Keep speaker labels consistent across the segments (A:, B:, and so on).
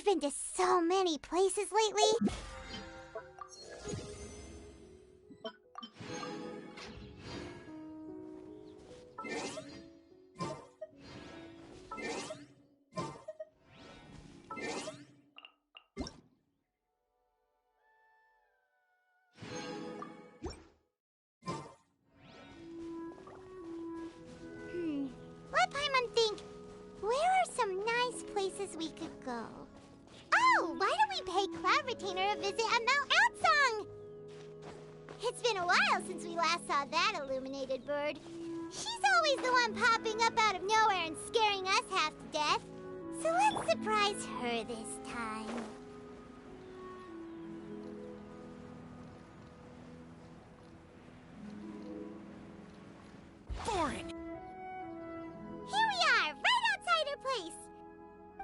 A: We've been to so many places lately. Let Paimon think. Where are some nice places we could go? Oh, why don't we pay Cloud Retainer a visit at Mount Outsong? It's been a while since we last saw that illuminated bird. She's always the one popping up out of nowhere and scaring us half to death. So let's surprise her this time.
B: Boring!
A: Here we are, right outside her place.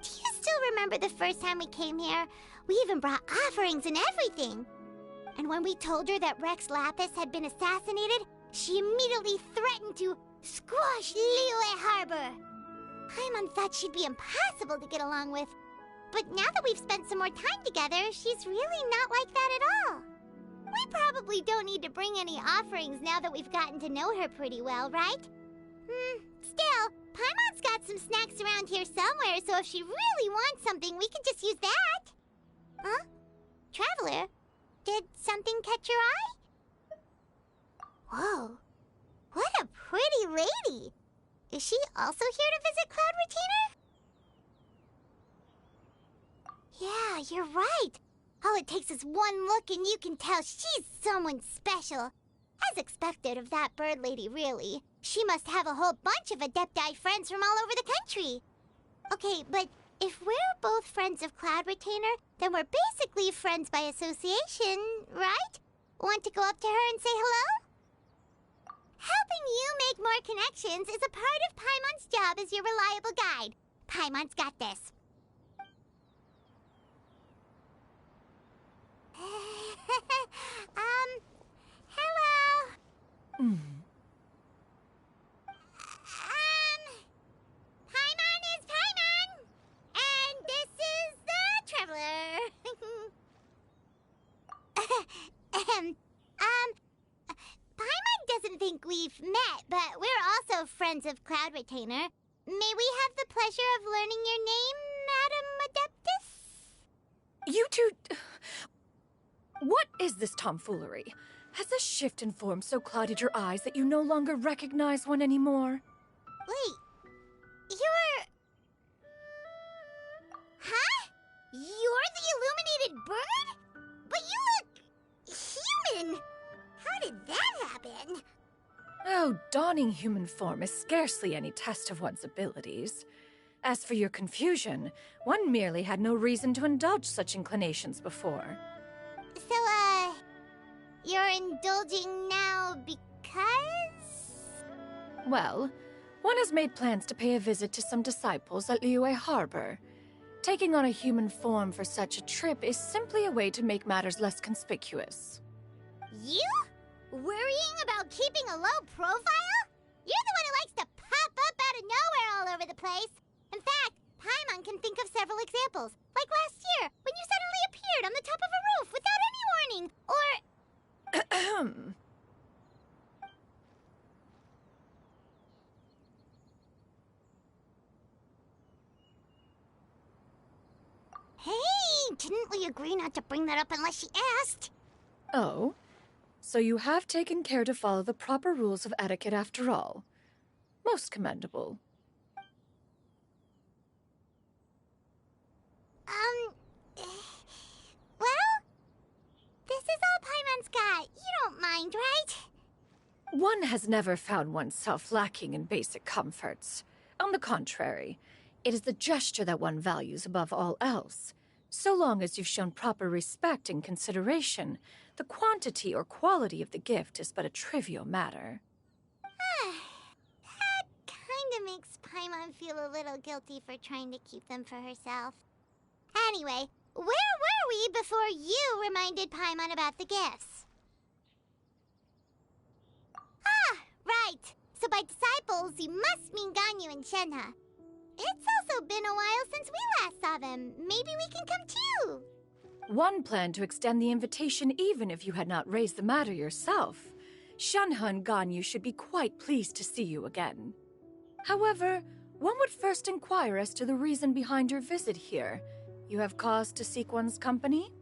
A: Do you still remember the first time we came here? We even brought offerings and everything. And when we told her that Rex Lapis had been assassinated, she immediately threatened to squash Liyue Harbor. Paimon thought she'd be impossible to get along with. But now that we've spent some more time together, she's really not like that at all. We probably don't need to bring any offerings now that we've gotten to know her pretty well, right? Still, Paimon's got some snacks around here somewhere, so if she really wants something, we can just use that. Huh? Traveler, did something catch your eye? Whoa, what a pretty lady. Is she also here to visit Cloud Retainer? Yeah, you're right. All it takes is one look and you can tell she's someone special. As expected of that bird lady, really. She must have a whole bunch of Adepti friends from all over the country. Okay, but if we're both friends of Cloud Retainer, then we're basically friends by association, right? Want to go up to her and say hello? Helping you make more connections is a part of Paimon's job as your reliable guide. Paimon's got this. Hello. Paimon is Paimon, and this is the Traveler. Paimon doesn't think we've met, but we're also friends of Cloud Retainer. May we have the pleasure of learning your name, Madam Adeptus?
B: You two... What is this tomfoolery? Has this shift in form so clouded your eyes that you no longer recognize one anymore?
A: Wait, you're... Huh? You're the illuminated bird? But you look... human! How did that happen?
B: Oh, donning human form is scarcely any test of one's abilities. As for your confusion, one merely had no reason to indulge such inclinations before.
A: So, you're indulging now because?
B: Well, one has made plans to pay a visit to some disciples at Liyue Harbor. Taking on a human form for such a trip is simply a way to make matters less conspicuous.
A: You? Worrying about keeping a low profile? You're the one who likes to pop up out of nowhere all over the place. In fact, Paimon can think of several examples. Like last year, when you suddenly appeared on the top of a roof without any warning. Or... Hey, didn't we agree not to bring that up unless she asked?
B: Oh? So you have taken care to follow the proper rules of etiquette after all. Most commendable.
A: Well, this is all Paimon's got. You don't mind, right?
B: One has never found oneself lacking in basic comforts. On the contrary, it is the gesture that one values above all else. So long as you've shown proper respect and consideration, the quantity or quality of the gift is but a trivial matter.
A: That kinda makes Paimon feel a little guilty for trying to keep them for herself. Anyway, where were we before you reminded Paimon about the gifts? Ah, right. So by disciples, you must mean Ganyu and Shenhe. It's also been a while since we last saw them. Maybe we can come
B: One planned to extend the invitation even if you had not raised the matter yourself. Shenhe and Ganyu should be quite pleased to see you again. However, one would first inquire as to the reason behind your visit here. You have cause to seek one's company?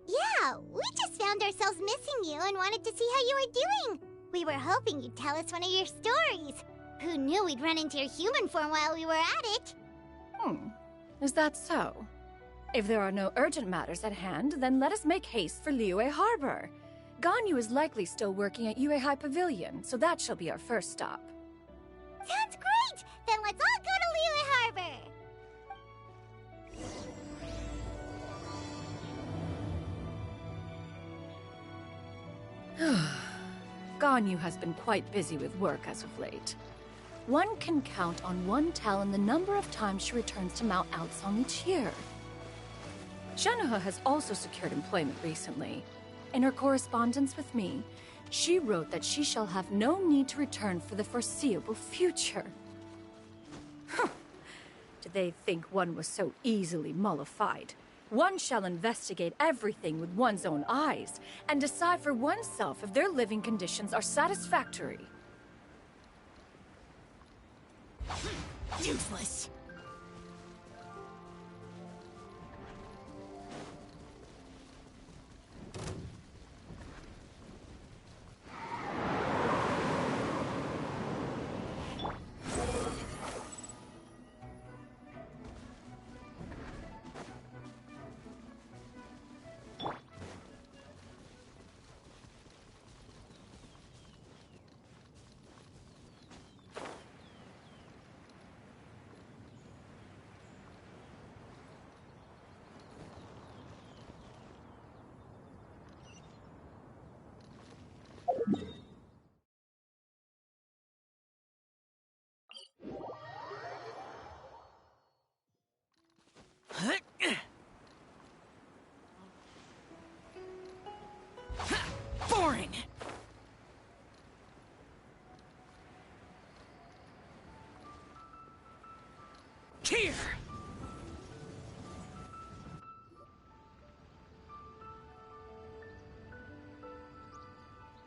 A: Yeah, we just found ourselves missing you and wanted to see how you were doing. We were hoping you'd tell us one of your stories. Who knew we'd run into your human form while we were at it?
B: Is that so? If there are no urgent matters at hand, then let us make haste for Liyue Harbor. Ganyu is likely still working at Yuehai Pavilion, so that shall be our first stop.
A: Sounds great! Then let's all go to Liyue Harbor!
B: Ganyu has been quite busy with work as of late. One can count on one talon the number of times she returns to Mount Aocang each year. Shenhe has also secured employment recently. In her correspondence with me, she wrote that she shall have no need to return for the foreseeable future. Did they think one was so easily mollified? One shall investigate everything with one's own eyes and decide for oneself if their living conditions are satisfactory.
A: Useless. Boring. Here.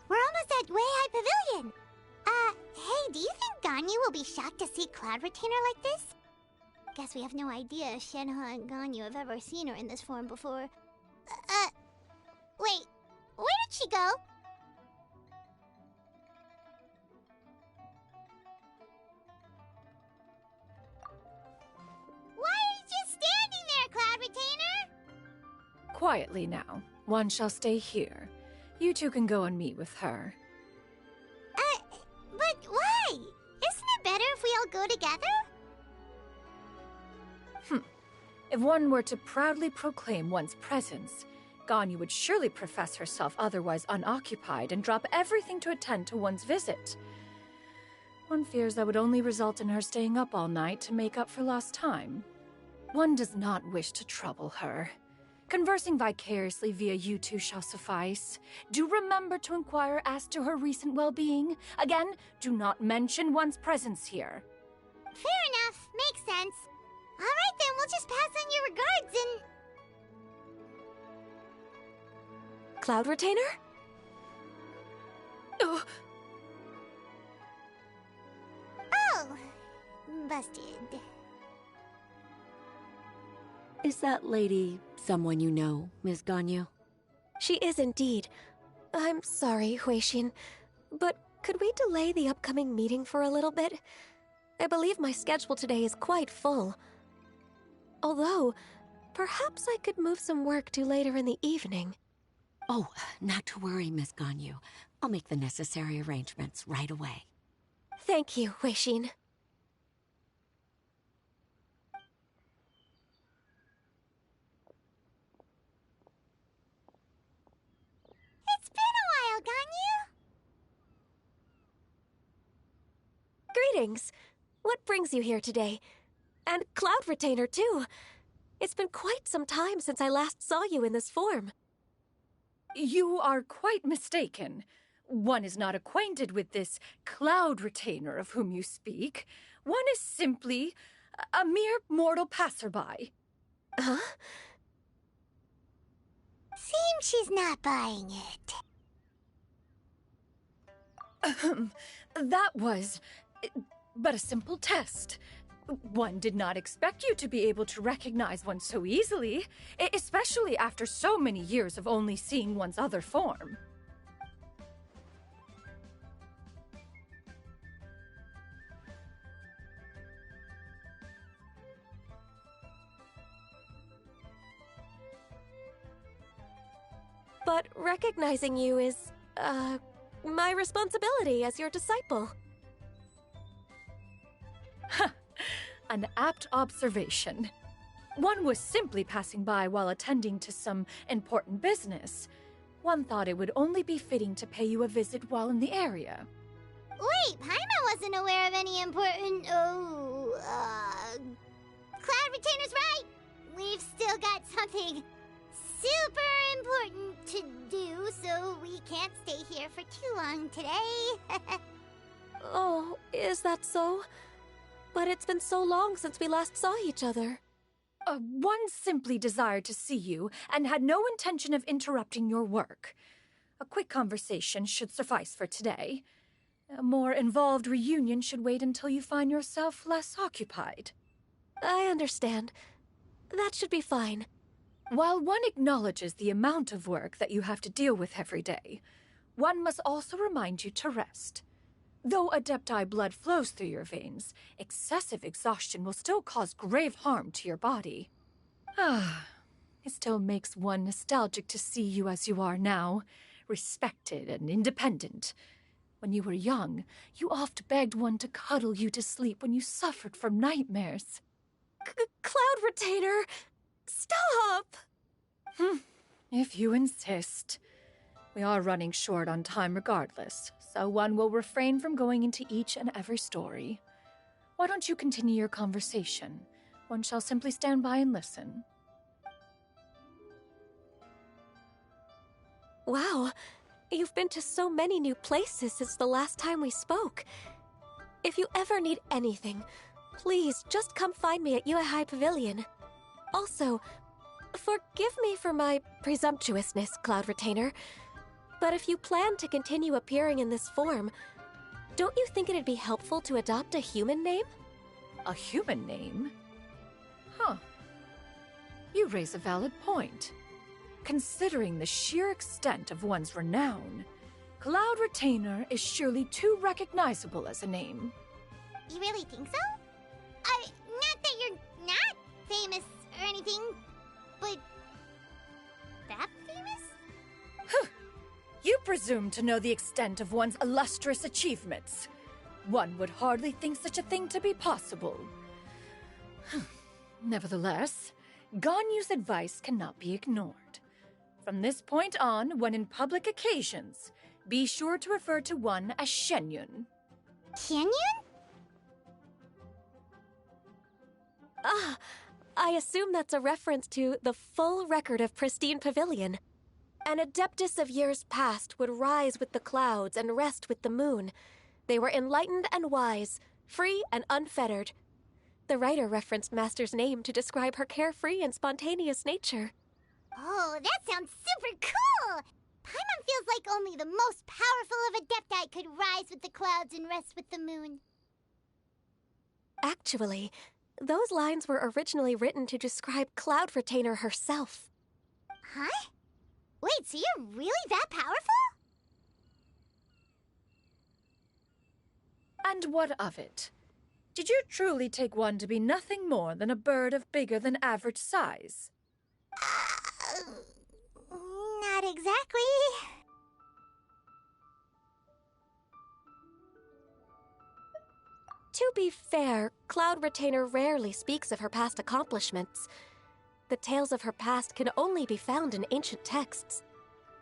A: We're almost at Yuehai Pavilion. Hey, do you think Ganyu will be shocked to see Cloud Retainer like this? Guess we have no idea if Shenhe and Ganyu have ever seen her in this form before. Wait, where did she go? Why are you just standing there, Cloud Retainer?
B: Quietly now. One shall stay here. You two can go and meet with her.
A: But why? Isn't it better if we all go together?
B: If one were to proudly proclaim one's presence, Ganyu would surely profess herself otherwise unoccupied and drop everything to attend to one's visit. One fears that would only result in her staying up all night to make up for lost time. One does not wish to trouble her. Conversing vicariously via you two shall suffice. Do remember to inquire as to her recent well-being. Again, do not mention one's presence here.
A: Fair enough. Makes sense. All right, then. We'll just pass on your regards and...
C: Cloud Retainer?
B: Oh,
A: Oh, busted.
D: Is that lady someone you know, Ms. Ganyu?
C: She is indeed. I'm sorry, Huixin, but could we delay the upcoming meeting for a little bit? I believe my schedule today is quite full. Although, perhaps I could move some work to later in the evening.
D: Oh, not to worry, Ms. Ganyu. I'll make the necessary arrangements right away.
C: Thank you, Huixin.
A: It's been a while, Ganyu.
C: Greetings. What brings you here today? And Cloud Retainer, too. It's been quite some time since I last saw you in this form.
B: you are quite mistaken. One is not acquainted with this Cloud Retainer of whom you speak. One is simply a mere mortal passerby.
C: Huh?
A: Seems she's not buying it.
B: That was but a simple test. One did not expect you to be able to recognize one so easily, especially after so many years of only seeing one's other form.
C: But recognizing you is, my responsibility as your disciple.
B: An apt observation. One was simply passing by while attending to some important business. One thought it would only be fitting to pay you a visit while in the area.
A: Wait, Paimon wasn't aware of any important... Cloud Retainer's right! We've still got something super important to do, so we can't stay here for too long today.
C: Oh, is that so? But it's been so long since we last saw each other.
B: One simply desired to see you and had no intention of interrupting your work. A quick conversation should suffice for today. A more involved reunion should wait until you find yourself less occupied.
C: I understand. That should be fine.
B: While one acknowledges the amount of work that you have to deal with every day, one must also remind you to rest. Though Adepti blood flows through your veins, excessive exhaustion will still cause grave harm to your body. It still makes one nostalgic to see you as you are now, respected and independent. When you were young, you oft begged one to cuddle you to sleep when you suffered from nightmares.
C: Cloud Retainer! Stop!
B: If you insist. We are running short on time regardless, so one will refrain from going into each and every story. Why don't you continue your conversation? One shall simply stand by and listen.
C: Wow, you've been to so many new places since the last time we spoke. If you ever need anything, please just come find me at Uehai Pavilion. Also, forgive me for my presumptuousness, Cloud Retainer, but if you plan to continue appearing in this form, don't you think it'd be helpful to adopt a human name?
B: A human name? Huh. You raise a valid point. Considering the sheer extent of one's renown, Cloud Retainer is surely too recognizable as a name.
A: You really think so? Not that you're not famous or anything, but that famous?
B: You presume to know the extent of one's illustrious achievements. One would hardly think such a thing to be possible. Nevertheless, Ganyu's advice cannot be ignored. From this point on, when in public occasions, be sure to refer to one as Shenyun.
A: Canyon?
C: I assume that's a reference to the full record of Pristine Pavilion. An Adeptus of years past would rise with the clouds and rest with the moon. They were enlightened and wise, free and unfettered. The writer referenced Master's name to describe her carefree and spontaneous nature.
A: Oh, that sounds super cool! Paimon feels like only the most powerful of Adepti could rise with the clouds and rest with the moon.
C: Actually, those lines were originally written to describe Cloud Retainer herself.
A: Huh? Wait, so you're really that powerful?
B: And what of it? Did you truly take one to be nothing more than a bird of bigger than average size?
A: Not exactly.
C: To be fair, Cloud Retainer rarely speaks of her past accomplishments. The tales of her past can only be found in ancient texts.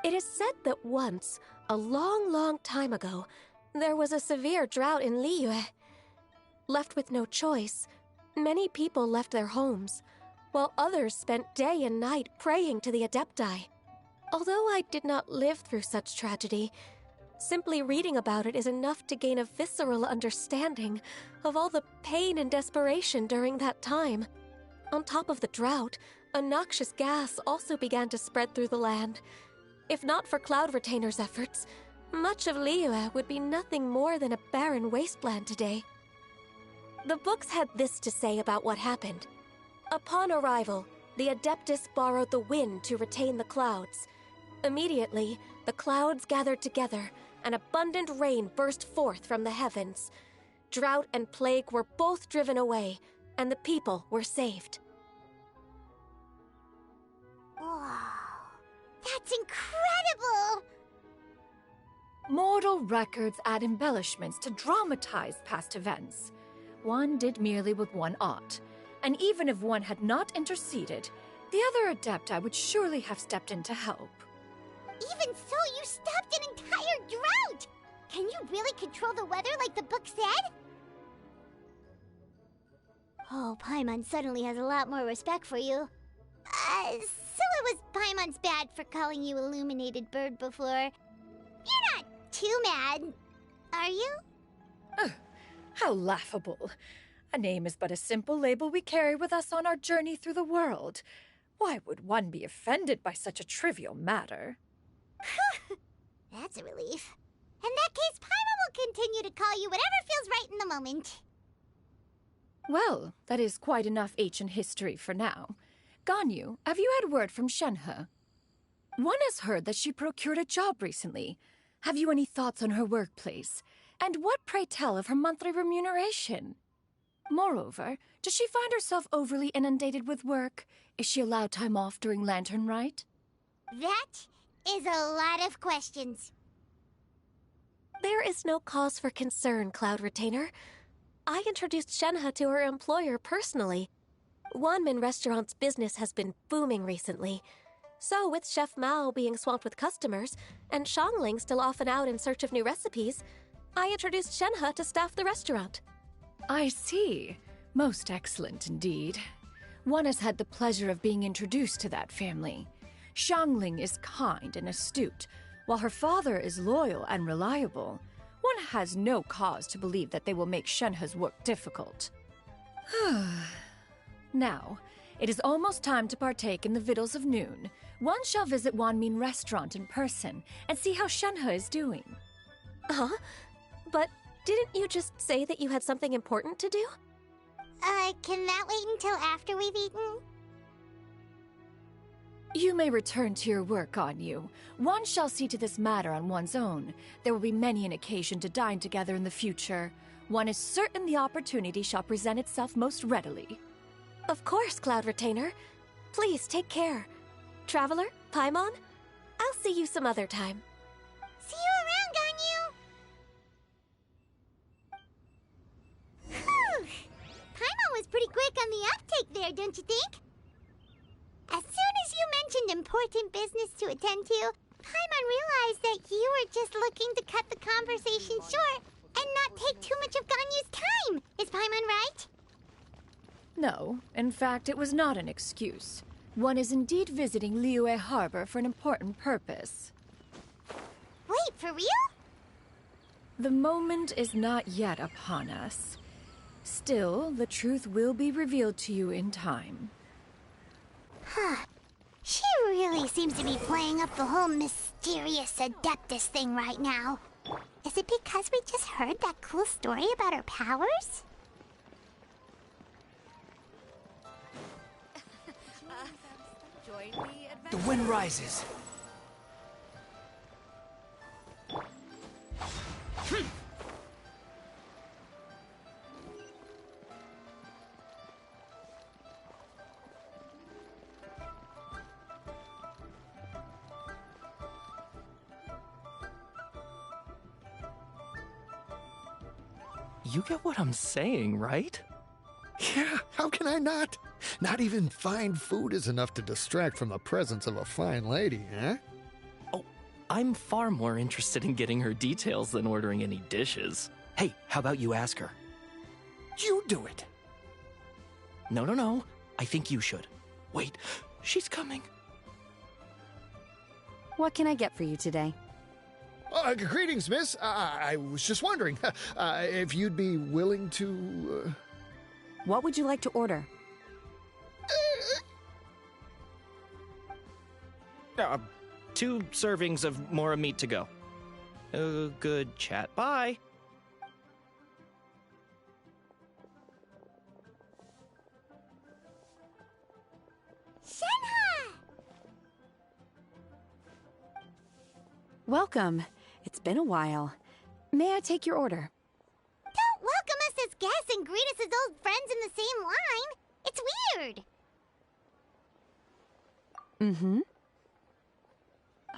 C: It is said that once, a long, long time ago, there was a severe drought in Liyue. Left with no choice, many people left their homes, while others spent day and night praying to the Adepti. Although I did not live through such tragedy, simply reading about it is enough to gain a visceral understanding of all the pain and desperation during that time. On top of the drought, A noxious gas also began to spread through the land. If not for Cloud Retainer's efforts, much of Liyue would be nothing more than a barren wasteland today. The books had this to say about what happened. Upon arrival, the Adeptus borrowed the wind to retain the clouds. Immediately, the clouds gathered together, and abundant rain burst forth from the heavens. Drought and plague were both driven away, and the people were saved.
A: Wow, that's incredible!
B: Mortal records add embellishments to dramatize past events. One did merely with one ought, and even if one had not interceded, the other Adepti would surely have stepped in to help.
A: Even so, you stopped an entire drought! Can you really control the weather like the book said? Oh, Paimon suddenly has a lot more respect for you. So it was Paimon's bad for calling you Illuminated Bird before. You're not too mad, are you?
B: How laughable. A name is but a simple label we carry with us on our journey through the world. Why would one be offended by such a trivial matter?
A: That's a relief. In that case, Paimon will continue to call you whatever feels right in the moment.
B: Well, that is quite enough ancient history for now. Ganyu, have you had word from Shenhe? One has heard that she procured a job recently. Have you any thoughts on her workplace? And what, pray tell, of her monthly remuneration? Moreover, does she find herself overly inundated with work? Is she allowed time off during Lantern Rite?
A: That is a lot of questions.
C: There is no cause for concern, Cloud Retainer. I introduced Shenhe to her employer personally. Wanmin Restaurant's business has been booming recently. So, with Chef Mao being swamped with customers, and Xiangling still off and out in search of new recipes, I introduced Shenhe to staff the restaurant.
B: I see. Most excellent indeed. One has had the pleasure of being introduced to that family. Xiangling is kind and astute, while her father is loyal and reliable. One has no cause to believe that they will make Shenhe's work difficult. Now, it is almost time to partake in the victuals of noon. One shall visit Wanmin Restaurant in person and see how Shenhe is doing.
C: Huh? But didn't you just say that you had something important to do?
A: Can that wait until after we've eaten?
B: You may return to your work, Ganyu. One shall see to this matter on one's own. There will be many an occasion to dine together in the future. One is certain the opportunity shall present itself most readily.
C: Of course, Cloud Retainer. Please take care. Traveler, Paimon, I'll see you some other time.
A: See you around, Ganyu! Whew! Paimon was pretty quick on the uptake there, don't you think? As soon as you mentioned important business to attend to, Paimon realized that you were just looking to cut the conversation short and not take too much of Ganyu's time. Is Paimon right?
B: No, in fact, it was not an excuse. One is indeed visiting Liyue Harbor for an important purpose.
A: Wait, for real?
B: The moment is not yet upon us. Still, the truth will be revealed to you in time.
A: She really seems to be playing up the whole mysterious Adeptus thing right now. Is it because we just heard that cool story about her powers?
E: The wind rises. You get what I'm saying, right?
F: Yeah, how can I not? Not even fine food is enough to distract from the presence of a fine lady, eh?
E: Oh, I'm far more interested in getting her details than ordering any dishes. Hey, how about you ask her?
F: You do it!
E: No. I think you should. Wait, she's coming.
G: What can I get for you today?
F: Greetings, miss. I was just wondering if you'd be willing to...
G: What would you like to order?
E: 2 servings of Mora meat to go. Good chat. Bye.
A: Shenhe!
G: Welcome. It's been a while. May I take your order?
A: Don't welcome us as guests and greet us as old friends in the same line. It's weird.
G: Mm-hmm.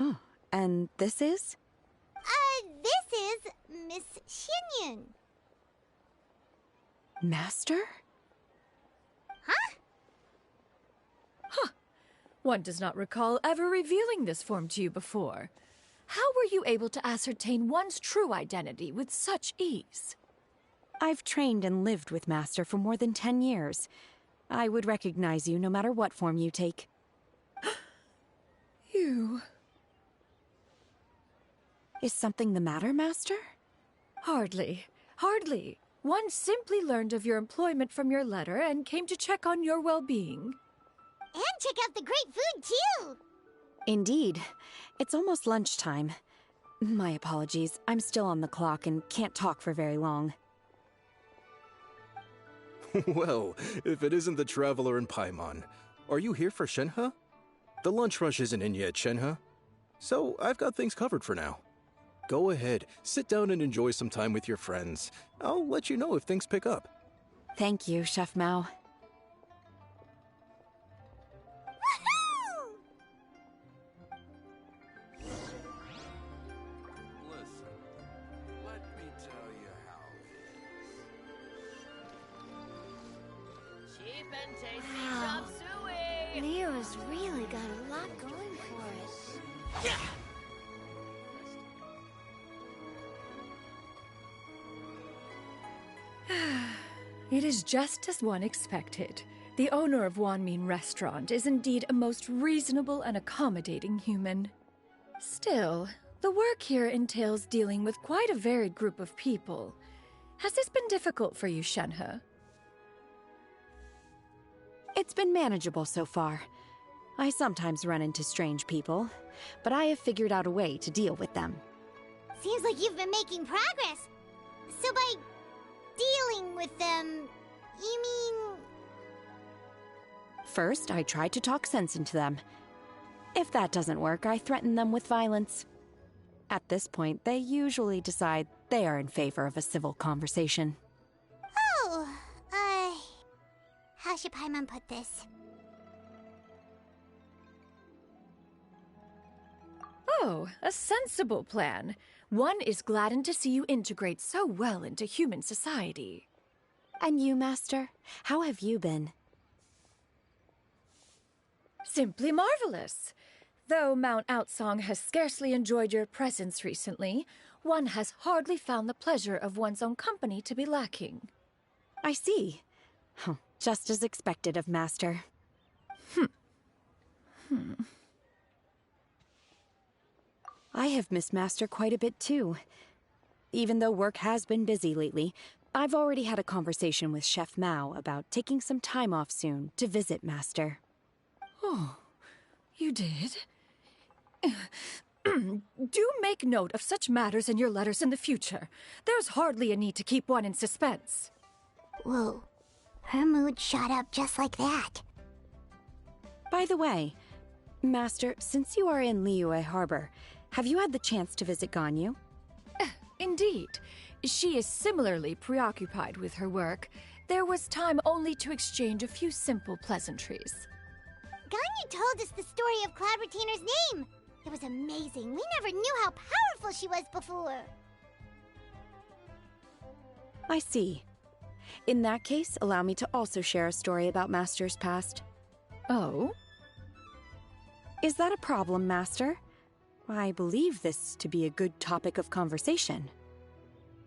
G: Oh, and this is?
A: This is Miss Xinyun.
G: Master?
A: Huh?
B: One does not recall ever revealing this form to you before. How were you able to ascertain one's true identity with such ease?
G: I've trained and lived with Master for more than 10 years. I would recognize you no matter what form you take.
B: You...
G: Is something the matter, Master?
B: Hardly. Hardly. One simply learned of your employment from your letter and came to check on your well-being.
A: And check out the great food, too!
G: Indeed. It's almost lunchtime. My apologies. I'm still on the clock and can't talk for very long.
H: Well, if it isn't the Traveler in Paimon, are you here for Shenhe? The lunch rush isn't in yet, Shenhe. So I've got things covered for now. Go ahead, sit down and enjoy some time with your friends. I'll let you know if things pick up.
G: Thank you, Chef Mao.
A: Woohoo!
I: Listen, let me tell you how it is.
J: Cheap and tasty chop suey!
A: Leo's really got a lot going for it.
B: It is just as one expected. The owner of Wanmin Restaurant is indeed a most reasonable and accommodating human. Still, the work here entails dealing with quite a varied group of people. Has this been difficult for you, Shenhe?
G: It's been manageable so far. I sometimes run into strange people, but I have figured out a way to deal with them.
A: Seems like you've been making progress. So by dealing with them, you mean...
G: First, I try to talk sense into them. If that doesn't work, I threaten them with violence. At this point, they usually decide they are in favor of a civil conversation.
A: Oh, how should Paimon put this?
B: Oh, a sensible plan. One is gladdened to see you integrate so well into human society.
G: And you, Master? How have you been?
B: Simply marvelous. Though Mount Outsong has scarcely enjoyed your presence recently, one has hardly found the pleasure of one's own company to be lacking.
G: I see. Just as expected of Master. I have missed Master quite a bit too. Even though work has been busy lately, I've already had a conversation with Chef Mao about taking some time off soon to visit Master.
B: Oh, you did? Do make note of such matters in your letters in the future. There's hardly a need to keep one in suspense.
A: Whoa, her mood shot up just like that.
G: By the way, Master, since you are in Liyue Harbor, have you had the chance to visit Ganyu?
B: Indeed. She is similarly preoccupied with her work. There was time only to exchange a few simple pleasantries.
A: Ganyu told us the story of Cloud Retainer's name. It was amazing. We never knew how powerful she was before.
G: I see. In that case, allow me to also share a story about Master's past.
B: Oh?
G: Is that a problem, Master? I believe this to be a good topic of conversation.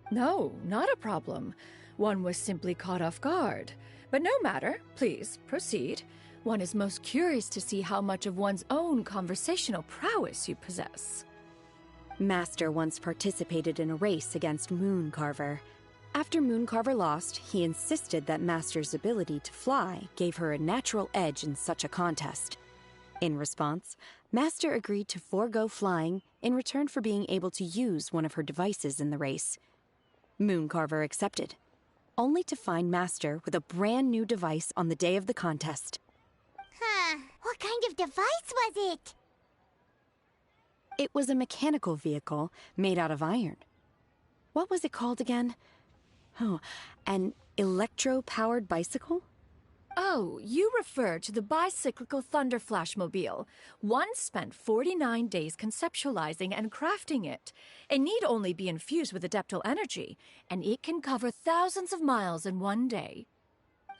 B: No, not a problem. One was simply caught off guard. But no matter. Please, proceed. One is most curious to see how much of one's own conversational prowess you possess.
G: Master once participated in a race against Mooncarver. After Mooncarver lost, he insisted that Master's ability to fly gave her a natural edge in such a contest. In response, Master agreed to forego flying in return for being able to use one of her devices in the race. Mooncarver accepted, only to find Master with a brand new device on the day of the contest.
A: Huh. What kind of device was it?
G: It was a mechanical vehicle made out of iron. What was it called again? Oh, an electro-powered bicycle?
B: Oh, you refer to the bicyclical Thunderflashmobile. One spent 49 days conceptualizing and crafting it. It need only be infused with adeptal energy, and it can cover thousands of miles in one day.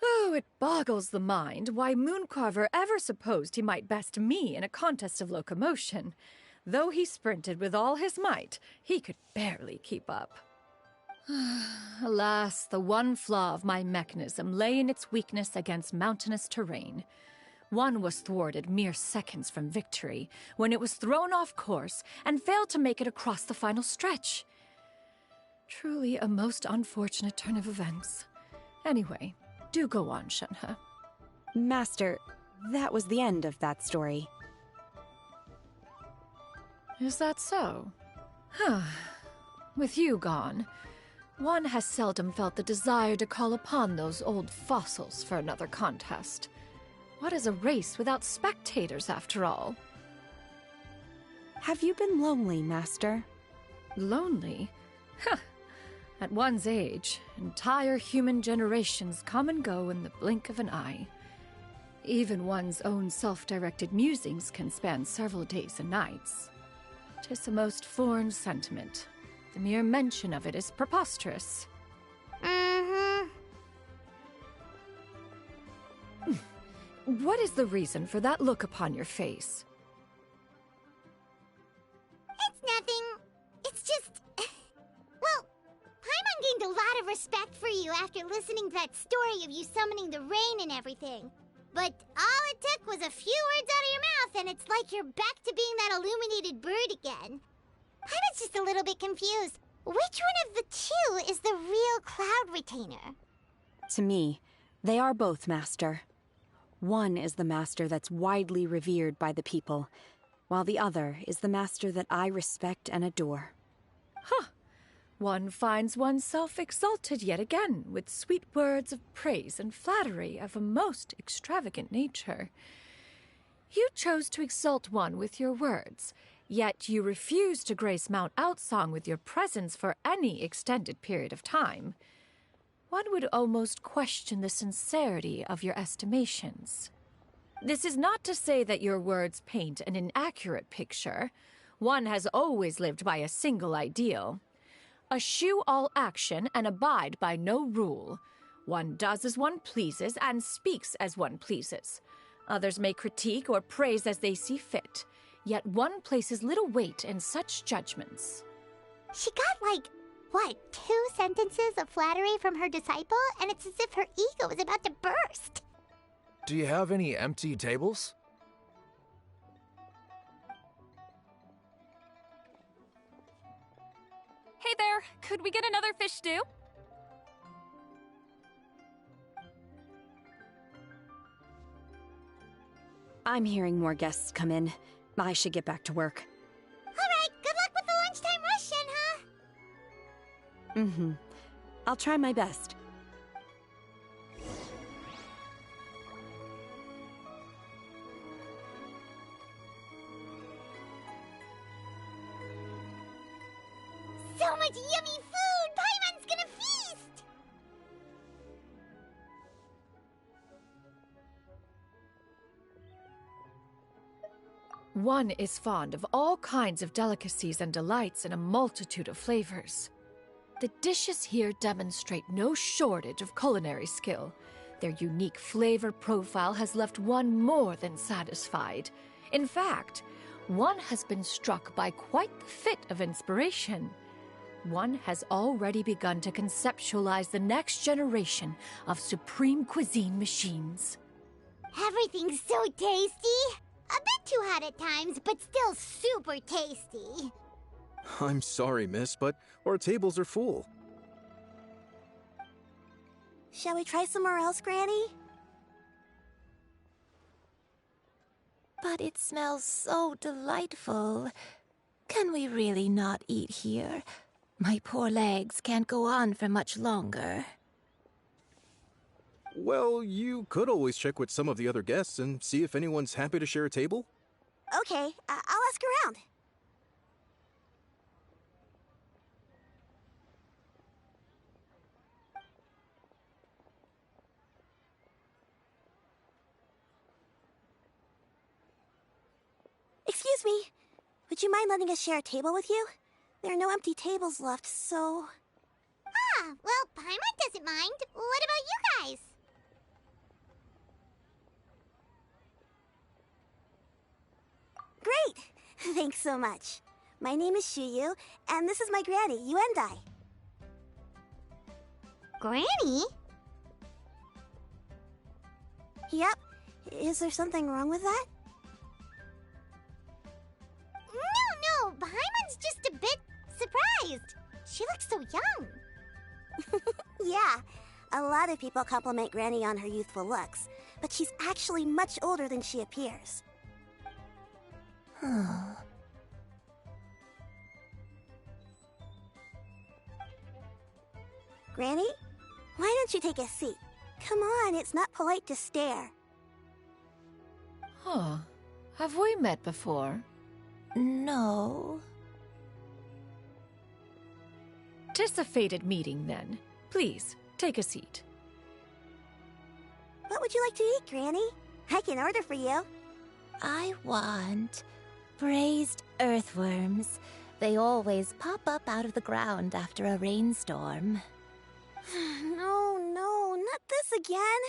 B: Oh, it boggles the mind why Mooncarver ever supposed he might best me in a contest of locomotion. Though he sprinted with all his might, he could barely keep up. Alas, the one flaw of my mechanism lay in its weakness against mountainous terrain. One was thwarted mere seconds from victory, when it was thrown off course and failed to make it across the final stretch. Truly a most unfortunate turn of events. Anyway, do go on, Shenhe.
G: Master, that was the end of that story.
B: Is that so? Huh. With you gone, one has seldom felt the desire to call upon those old fossils for another contest. What is a race without spectators, after all?
G: Have you been lonely, Master?
B: Lonely? Huh. At one's age, entire human generations come and go in the blink of an eye. Even one's own self-directed musings can span several days and nights. 'Tis a most foreign sentiment. The mere mention of it is preposterous. What is the reason for that look upon your face?
A: It's nothing. It's just... Well, Paimon gained a lot of respect for you after listening to that story of you summoning the rain and everything. But all it took was a few words out of your mouth and it's like you're back to being that illuminated bird again. I was just a little bit confused. Which one of the two is the real Cloud Retainer?
G: To me, they are both, Master. One is the Master that's widely revered by the people, while the other is the Master that I respect and adore.
B: Huh. One finds oneself exalted yet again with sweet words of praise and flattery of a most extravagant nature. You chose to exalt one with your words, yet you refuse to grace Mount Outsong with your presence for any extended period of time. One would almost question the sincerity of your estimations. This is not to say that your words paint an inaccurate picture. One has always lived by a single ideal. Eschew all action and abide by no rule. One does as one pleases and speaks as one pleases. Others may critique or praise as they see fit, yet one places little weight in such judgments.
A: She got what, 2 sentences of flattery from her disciple, and it's as if her ego is about to burst.
I: Do you have any empty tables?
K: Hey there, could we get another fish stew?
G: I'm hearing more guests come in. I should get back to work.
A: All right, good luck with the lunchtime rush, Shenhe.
G: I'll try my best.
A: So much yummy food! Paimon's gonna feast!
B: One is fond of all kinds of delicacies and delights in a multitude of flavors. The dishes here demonstrate no shortage of culinary skill. Their unique flavor profile has left one more than satisfied. In fact, one has been struck by quite the fit of inspiration. One has already begun to conceptualize the next generation of supreme cuisine machines.
A: Everything's so tasty! A bit too hot at times, but still super tasty.
H: I'm sorry, miss, but our tables are full.
A: Shall we try somewhere else, Granny?
C: But
L: But it smells so delightful. Can we really not eat here? My poor legs can't go on for much longer.
H: Well, you could always check with some of the other guests and see if anyone's happy to share a table.
M: Okay, I'll ask around. Excuse me. Would you mind letting us share a table with you? There are no empty tables left, so...
A: Ah, well, Paimon doesn't mind. What about you guys?
M: Great! Thanks so much. My name is Shuyu, and this is my granny, Yuendai.
A: Granny?
M: Yep. Is there something wrong with that?
A: No, Paimon's just a bit surprised. She looks so young.
M: Yeah, a lot of people compliment Granny on her youthful looks, but she's actually much older than she appears. Granny, why don't you take a seat? Come on, it's not polite to stare.
B: Huh. Have we met before?
L: No.
B: 'Tis a fated meeting, then. Please, take a seat.
M: What would you like to eat, Granny? I can order for you.
L: I want braised earthworms. They always pop up out of the ground after a rainstorm.
M: No, not this again.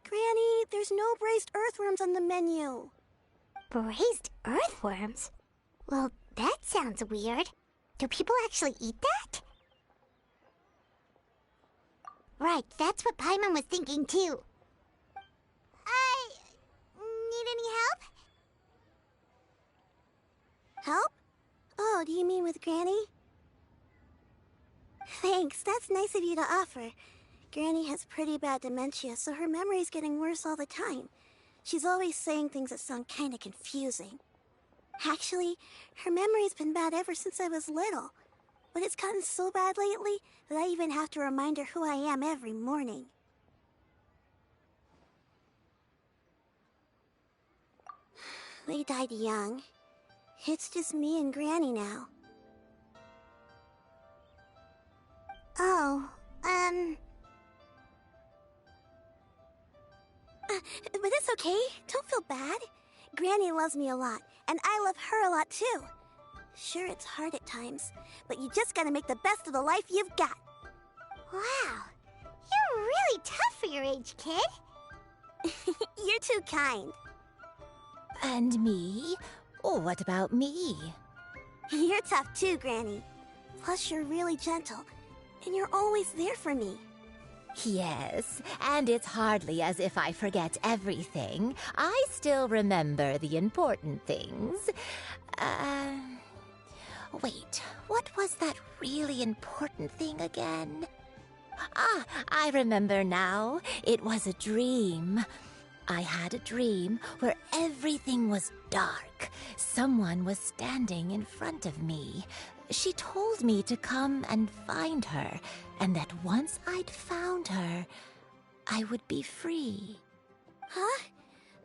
M: Granny, there's no braised earthworms on the menu.
A: Braised earthworms? Well, that sounds weird. Do people actually eat that? Right, that's what Paimon was thinking too. Need any help?
M: Help? Oh, do you mean with Granny? Thanks, that's nice of you to offer. Granny has pretty bad dementia, so her memory's getting worse all the time. She's always saying things that sound kinda confusing. Actually, her memory's been bad ever since I was little. But it's gotten so bad lately that I even have to remind her who I am every morning. They died young. It's just me and Granny now.
A: Oh,
M: But it's okay. Don't feel bad. Granny loves me a lot, and I love her a lot too. Sure, it's hard at times, but you just gotta make the best of the life you've got.
A: wow. You're really tough for your age, kid.
M: You're too kind.
L: And me? Oh, what about me?
M: You're tough too, Granny. Plus, you're really gentle, and you're always there for me.
L: Yes, and it's hardly as if I forget everything. I still remember the important things. Wait, what was that really important thing again? Ah, I remember now. It was a dream. I had a dream where everything was dark. Someone was standing in front of me. She told me to come and find her, and that once I'd found her, I would be free.
M: Huh?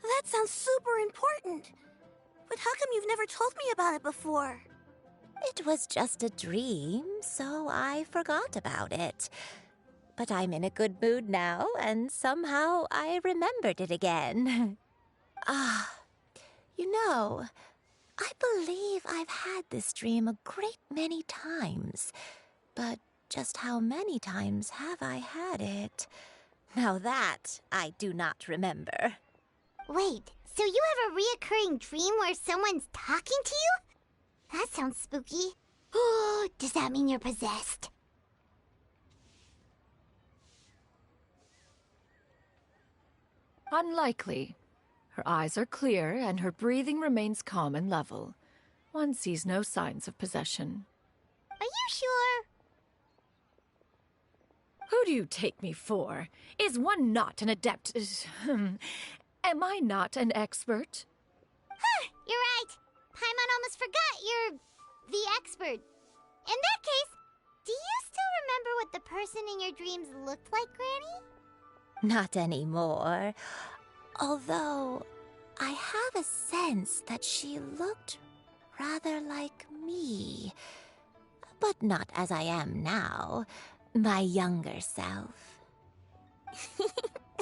M: That sounds super important. But how come you've never told me about it before?
L: It was just a dream, so I forgot about it. But I'm in a good mood now, and somehow I remembered it again. You know, I believe I've had this dream a great many times. But just how many times have I had it? Now that I do not remember.
A: Wait, so you have a reoccurring dream where someone's talking to you? That sounds spooky. Oh, does that mean you're possessed?
B: Unlikely. Her eyes are clear, and her breathing remains calm and level. One sees no signs of possession.
A: Are you sure?
B: Who do you take me for? Is one not an adept? Am I not an expert?
A: Huh, you're right. Paimon almost forgot you're the expert. In that case, do you still remember what the person in your dreams looked like, Granny?
L: Not anymore. Although, I have a sense that she looked rather like me. But not as I am now. My younger self.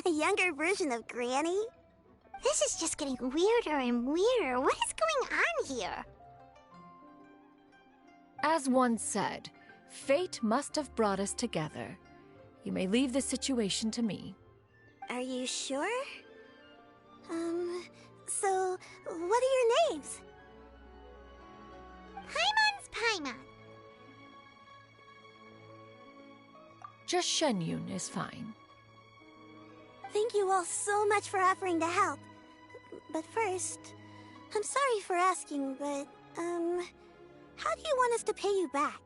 M: A younger version of Granny?
A: This is just getting weirder and weirder. What is going on here?
B: As one said, fate must have brought us together. You may leave the situation to me.
M: Are you sure? So, what are your names?
A: Paimon's Paimon.
B: Just Shenyun is fine.
M: Thank you all so much for offering to help. But first, I'm sorry for asking, but, how do you want us to pay you back?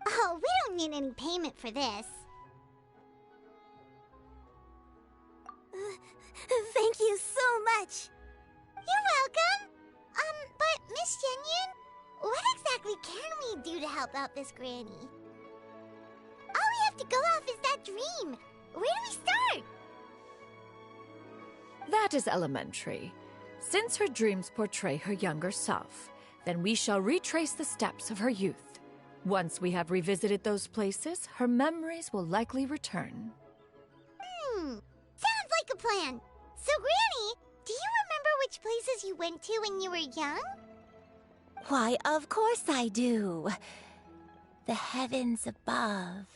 A: Oh, we don't need any payment for this.
M: Thank you so much.
A: You're welcome. But Miss Shenyun, what exactly can we do to help out this Granny? All we have to go off is that dream. Where do we start?
B: That is elementary. Since her dreams portray her younger self, then we shall retrace the steps of her youth. Once we have revisited those places, her memories will likely return.
A: Sounds like a plan. So, Granny, do you remember which places you went to when you were young?
L: Why, of course I do. The heavens above,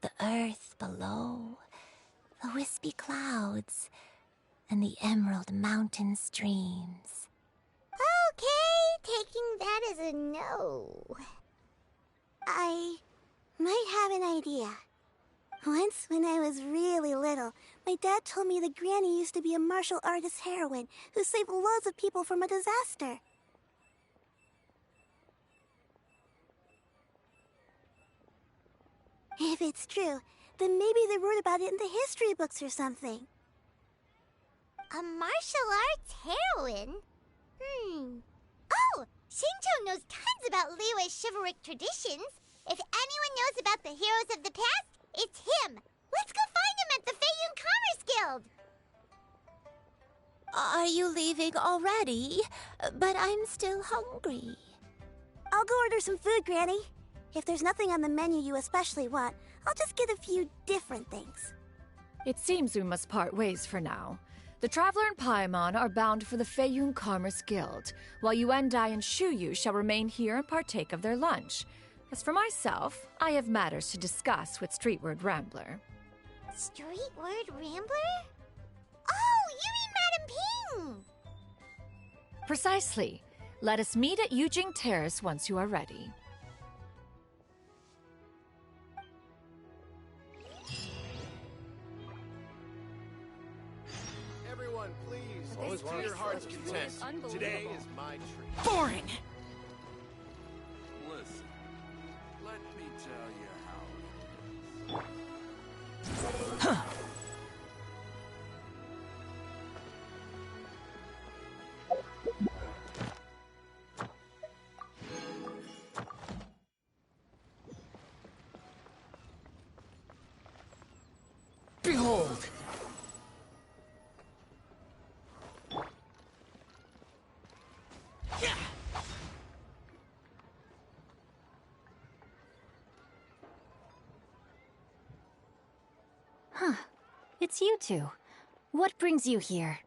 L: the earth below, the wispy clouds, and the emerald mountain streams.
A: Okay, taking that as a no.
M: I might have an idea. Once, when I was really little, my dad told me that Granny used to be a martial artist heroine who saved loads of people from a disaster. If it's true, then maybe they wrote about it in the history books or something.
A: A martial arts heroine? Oh, Shinjo knows tons about Liyue's chivalric traditions. If anyone knows about the heroes of the past, it's him. Let's go find him at the Feiyun Commerce Guild.
L: Are you leaving already? But I'm still hungry.
M: I'll go order some food, Granny. If there's nothing on the menu you especially want, I'll just get a few different things.
B: It seems we must part ways for now. The Traveler and Paimon are bound for the Feiyun Commerce Guild, while Yuendai and Shuyu shall remain here and partake of their lunch. As for myself, I have matters to discuss with Streetward Rambler.
A: Streetward Rambler? Oh, you mean Madam Ping!
B: Precisely. Let us meet at Yujing Terrace once you are ready.
N: Everyone, please, to your heart's content. Today is my treat.
E: Boring!
I: Listen, let me tell you how it is.
E: Huh. Behold!
O: Huh. It's you two. What brings you here?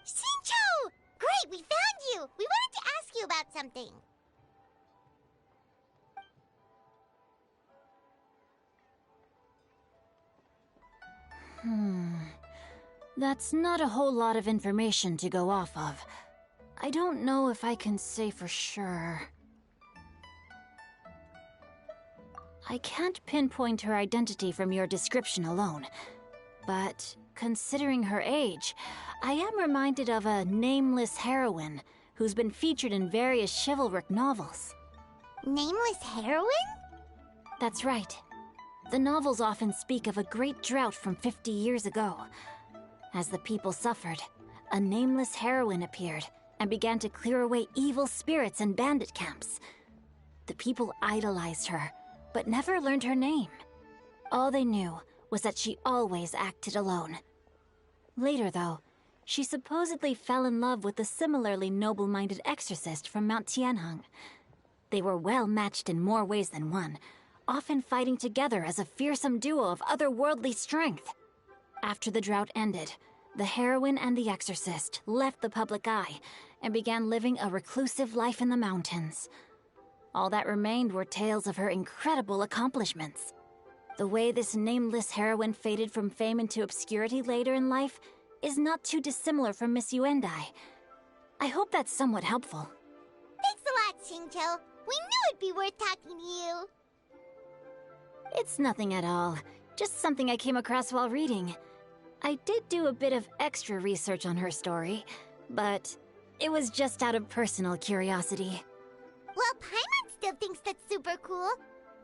A: Shinjo! Great, we found you! We wanted to ask you about something.
O: That's not a whole lot of information to go off of. I don't know if I can say for sure. I can't pinpoint her identity from your description alone. But considering her age, I am reminded of a nameless heroine who's been featured in various chivalric novels.
A: Nameless heroine?
O: That's right. The novels often speak of a great drought from 50 years ago. As the people suffered, a nameless heroine appeared and and began to clear away evil spirits and bandit camps. The people idolized her, but never learned her name. All they knew was that she always acted alone. Later, though, she supposedly fell in love with a similarly noble-minded exorcist from Mount Tianheng. They were well matched in more ways than one, often fighting together as a fearsome duo of otherworldly strength. After the drought ended, the heroine and the exorcist left the public eye and began living a reclusive life in the mountains. All that remained were tales of her incredible accomplishments. The way this nameless heroine faded from fame into obscurity later in life is not too dissimilar from Miss Yuendai. I hope that's somewhat helpful.
A: Thanks a lot, Xingqiu. We knew it'd be worth talking to you.
O: It's nothing at all. Just something I came across while reading. I did do a bit of extra research on her story, but it was just out of personal curiosity.
A: Well, Paimon still thinks that's super cool.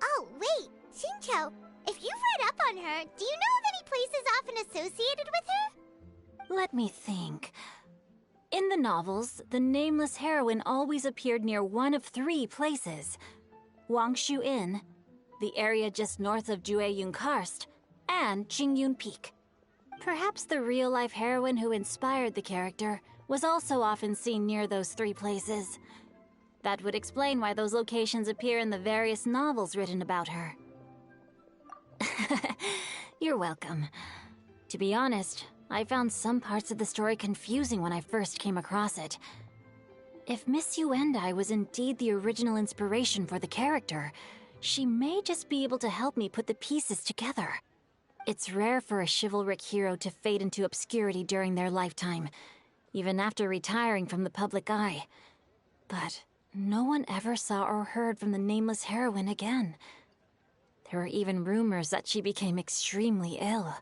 A: Oh, wait, Xingqiu, if you've read up on her, do you know of any places often associated with her?
O: Let me think. In the novels, the nameless heroine always appeared near one of 3 places. Wangshu Inn, the area just north of Jueyun Karst, and Qingyun Peak. Perhaps the real-life heroine who inspired the character was also often seen near those 3 places. That would explain why those locations appear in the various novels written about her. You're welcome. To be honest, I found some parts of the story confusing when I first came across it. If Miss Yuendai was indeed the original inspiration for the character, she may just be able to help me put the pieces together. It's rare for a chivalric hero to fade into obscurity during their lifetime, even after retiring from the public eye. But no one ever saw or heard from the nameless heroine again. There were even rumors that she became extremely ill.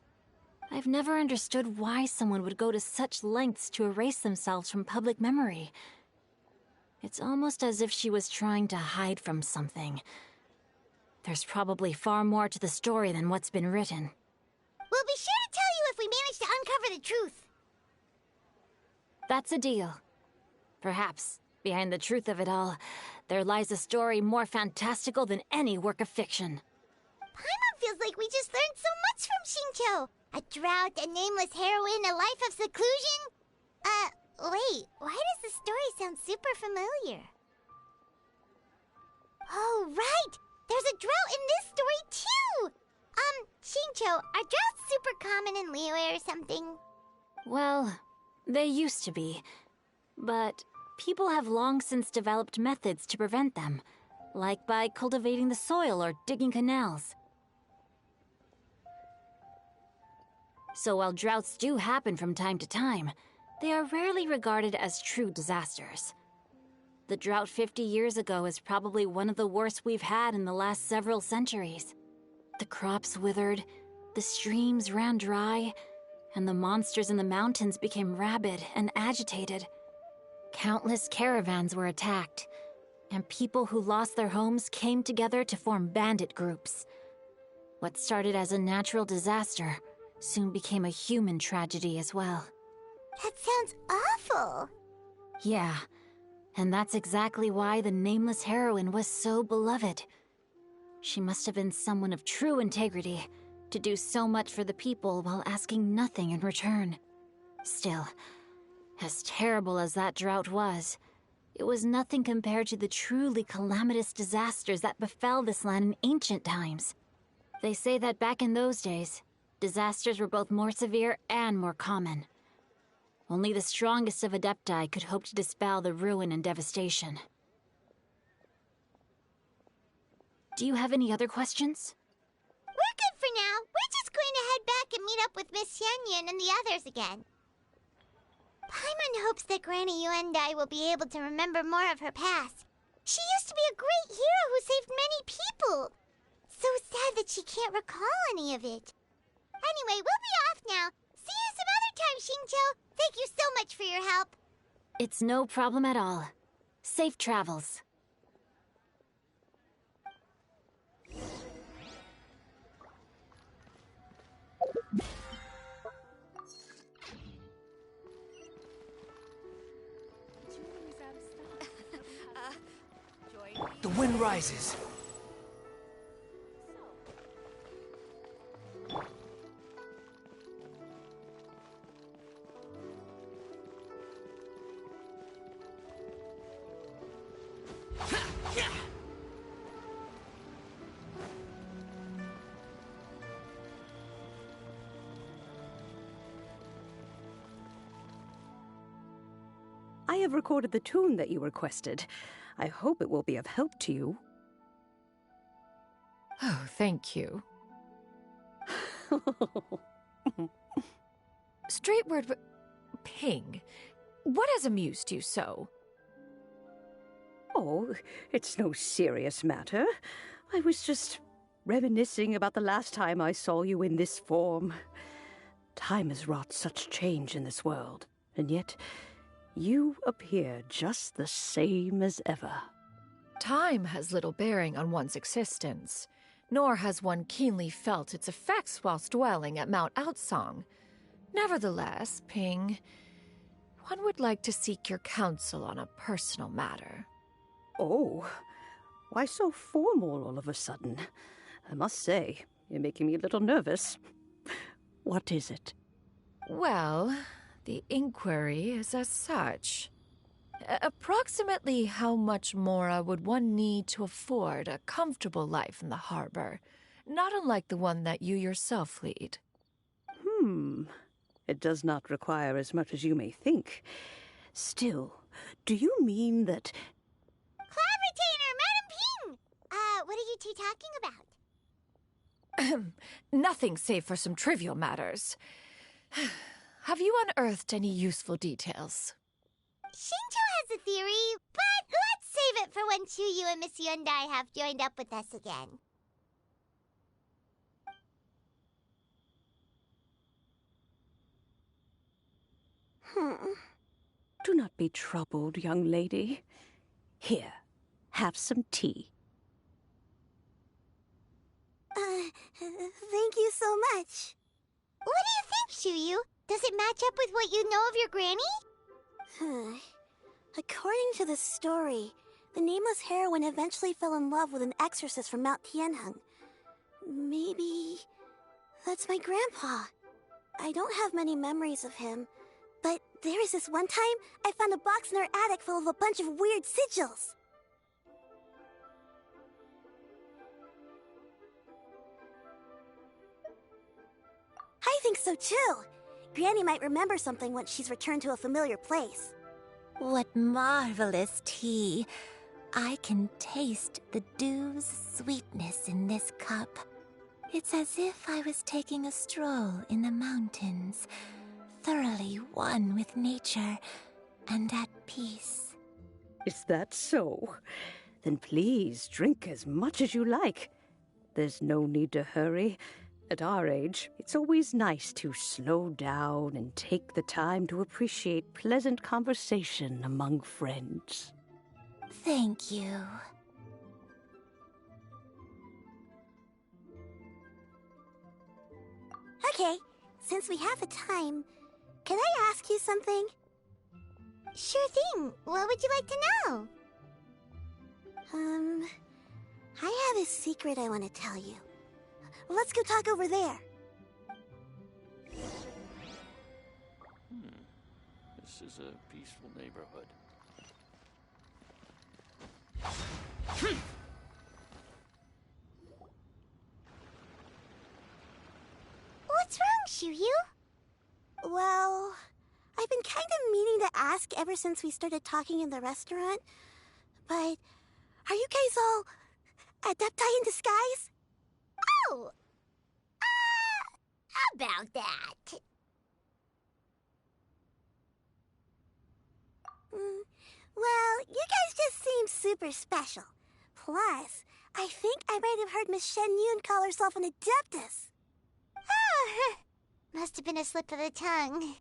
O: I've never understood why someone would go to such lengths to erase themselves from public memory. It's almost as if she was trying to hide from something. There's probably far more to the story than what's been written.
A: We'll be sure to tell you if we manage to uncover the truth.
O: That's a deal. Perhaps, behind the truth of it all, there lies a story more fantastical than any work of fiction.
A: Paimon feels like we just learned so much from Xingqiu. A drought, a nameless heroine, a life of seclusion. Wait, why does the story sound super familiar? Oh, right! There's a drought in this story, too! Xingqiu, are droughts super common in Liyue or something?
O: Well, they used to be. But people have long since developed methods to prevent them, like by cultivating the soil or digging canals. So while droughts do happen from time to time, they are rarely regarded as true disasters. The drought 50 years ago is probably one of the worst we've had in the last several centuries. The crops withered, the streams ran dry, and the monsters in the mountains became rabid and agitated. Countless caravans were attacked, and people who lost their homes came together to form bandit groups. What started as a natural disaster soon became a human tragedy as well.
A: That sounds awful.
O: Yeah, and that's exactly why the nameless heroine was so beloved. She must have been someone of true integrity, to do so much for the people while asking nothing in return. Still, as terrible as that drought was, it was nothing compared to the truly calamitous disasters that befell this land in ancient times. They say that back in those days, disasters were both more severe and more common. Only the strongest of Adepti could hope to dispel the ruin and devastation. Do you have any other questions?
A: We're good for now. We're just going to head back and meet up with Miss Xianyun and the others again. Paimon hopes that Granny Yuendai will be able to remember more of her past. She used to be a great hero who saved many people. So sad that she can't recall any of it. Anyway, we'll be off now. See you some other time, Xingqiu. Thank you so much for your help.
O: It's no problem at all. Safe travels.
P: The wind rises.
Q: I have recorded the tune that you requested. I hope it will be of help to you.
B: Oh, thank you. Straight word... Ping. What has amused you so?
Q: Oh, it's no serious matter. I was just reminiscing about the last time I saw you in this form. Time has wrought such change in this world, and yet you appear just the same as ever.
B: Time has little bearing on one's existence, nor has one keenly felt its effects whilst dwelling at Mount Outsong. Nevertheless, Ping, one would like to seek your counsel on a personal matter.
Q: Oh, why so formal all of a sudden? I must say, you're making me a little nervous. What is it?
B: Well, the inquiry is as such. Approximately how much more would one need to afford a comfortable life in the harbor, not unlike the one that you yourself lead?
Q: It does not require as much as you may think. Still, do you mean that...
A: Clav-Retainer, Madam Ping! What are you two talking about?
B: Nothing save for some trivial matters. Have you unearthed any useful details?
A: Shinjo has a theory, but let's save it for when Chuyu and Miss Yundai have joined up with us again.
Q: Do not be troubled, young lady. Here, have some tea.
M: Thank you so much.
A: What do you think, Chuyu? Does it match up with what you know of your granny?
M: According to the story, the nameless heroine eventually fell in love with an exorcist from Mount Tianheng. Maybe that's my grandpa. I don't have many memories of him, but there was this one time I found a box in our attic full of a bunch of weird sigils. I think so too. Granny might remember something once she's returned to a familiar place.
L: What marvelous tea. I can taste the dew's sweetness in this cup. It's as if I was taking a stroll in the mountains, thoroughly one with nature and at peace.
Q: Is that so? Then please drink as much as you like. There's no need to hurry. At our age, it's always nice to slow down and take the time to appreciate pleasant conversation among friends.
L: Thank you.
M: Okay, since we have the time, can I ask you something?
A: Sure thing. What would you like to know?
M: I have a secret I want to tell you. Let's go talk over there.
R: This is a peaceful neighborhood.
A: What's wrong, Chuyu?
M: Well, I've been kind of meaning to ask ever since we started talking in the restaurant, but are you guys all adepti in disguise?
A: Oh! About that.
M: Well, you guys just seem super special. Plus, I think I might have heard Miss Shen Yun call herself an Adeptus.
A: Oh, must have been a slip of the tongue.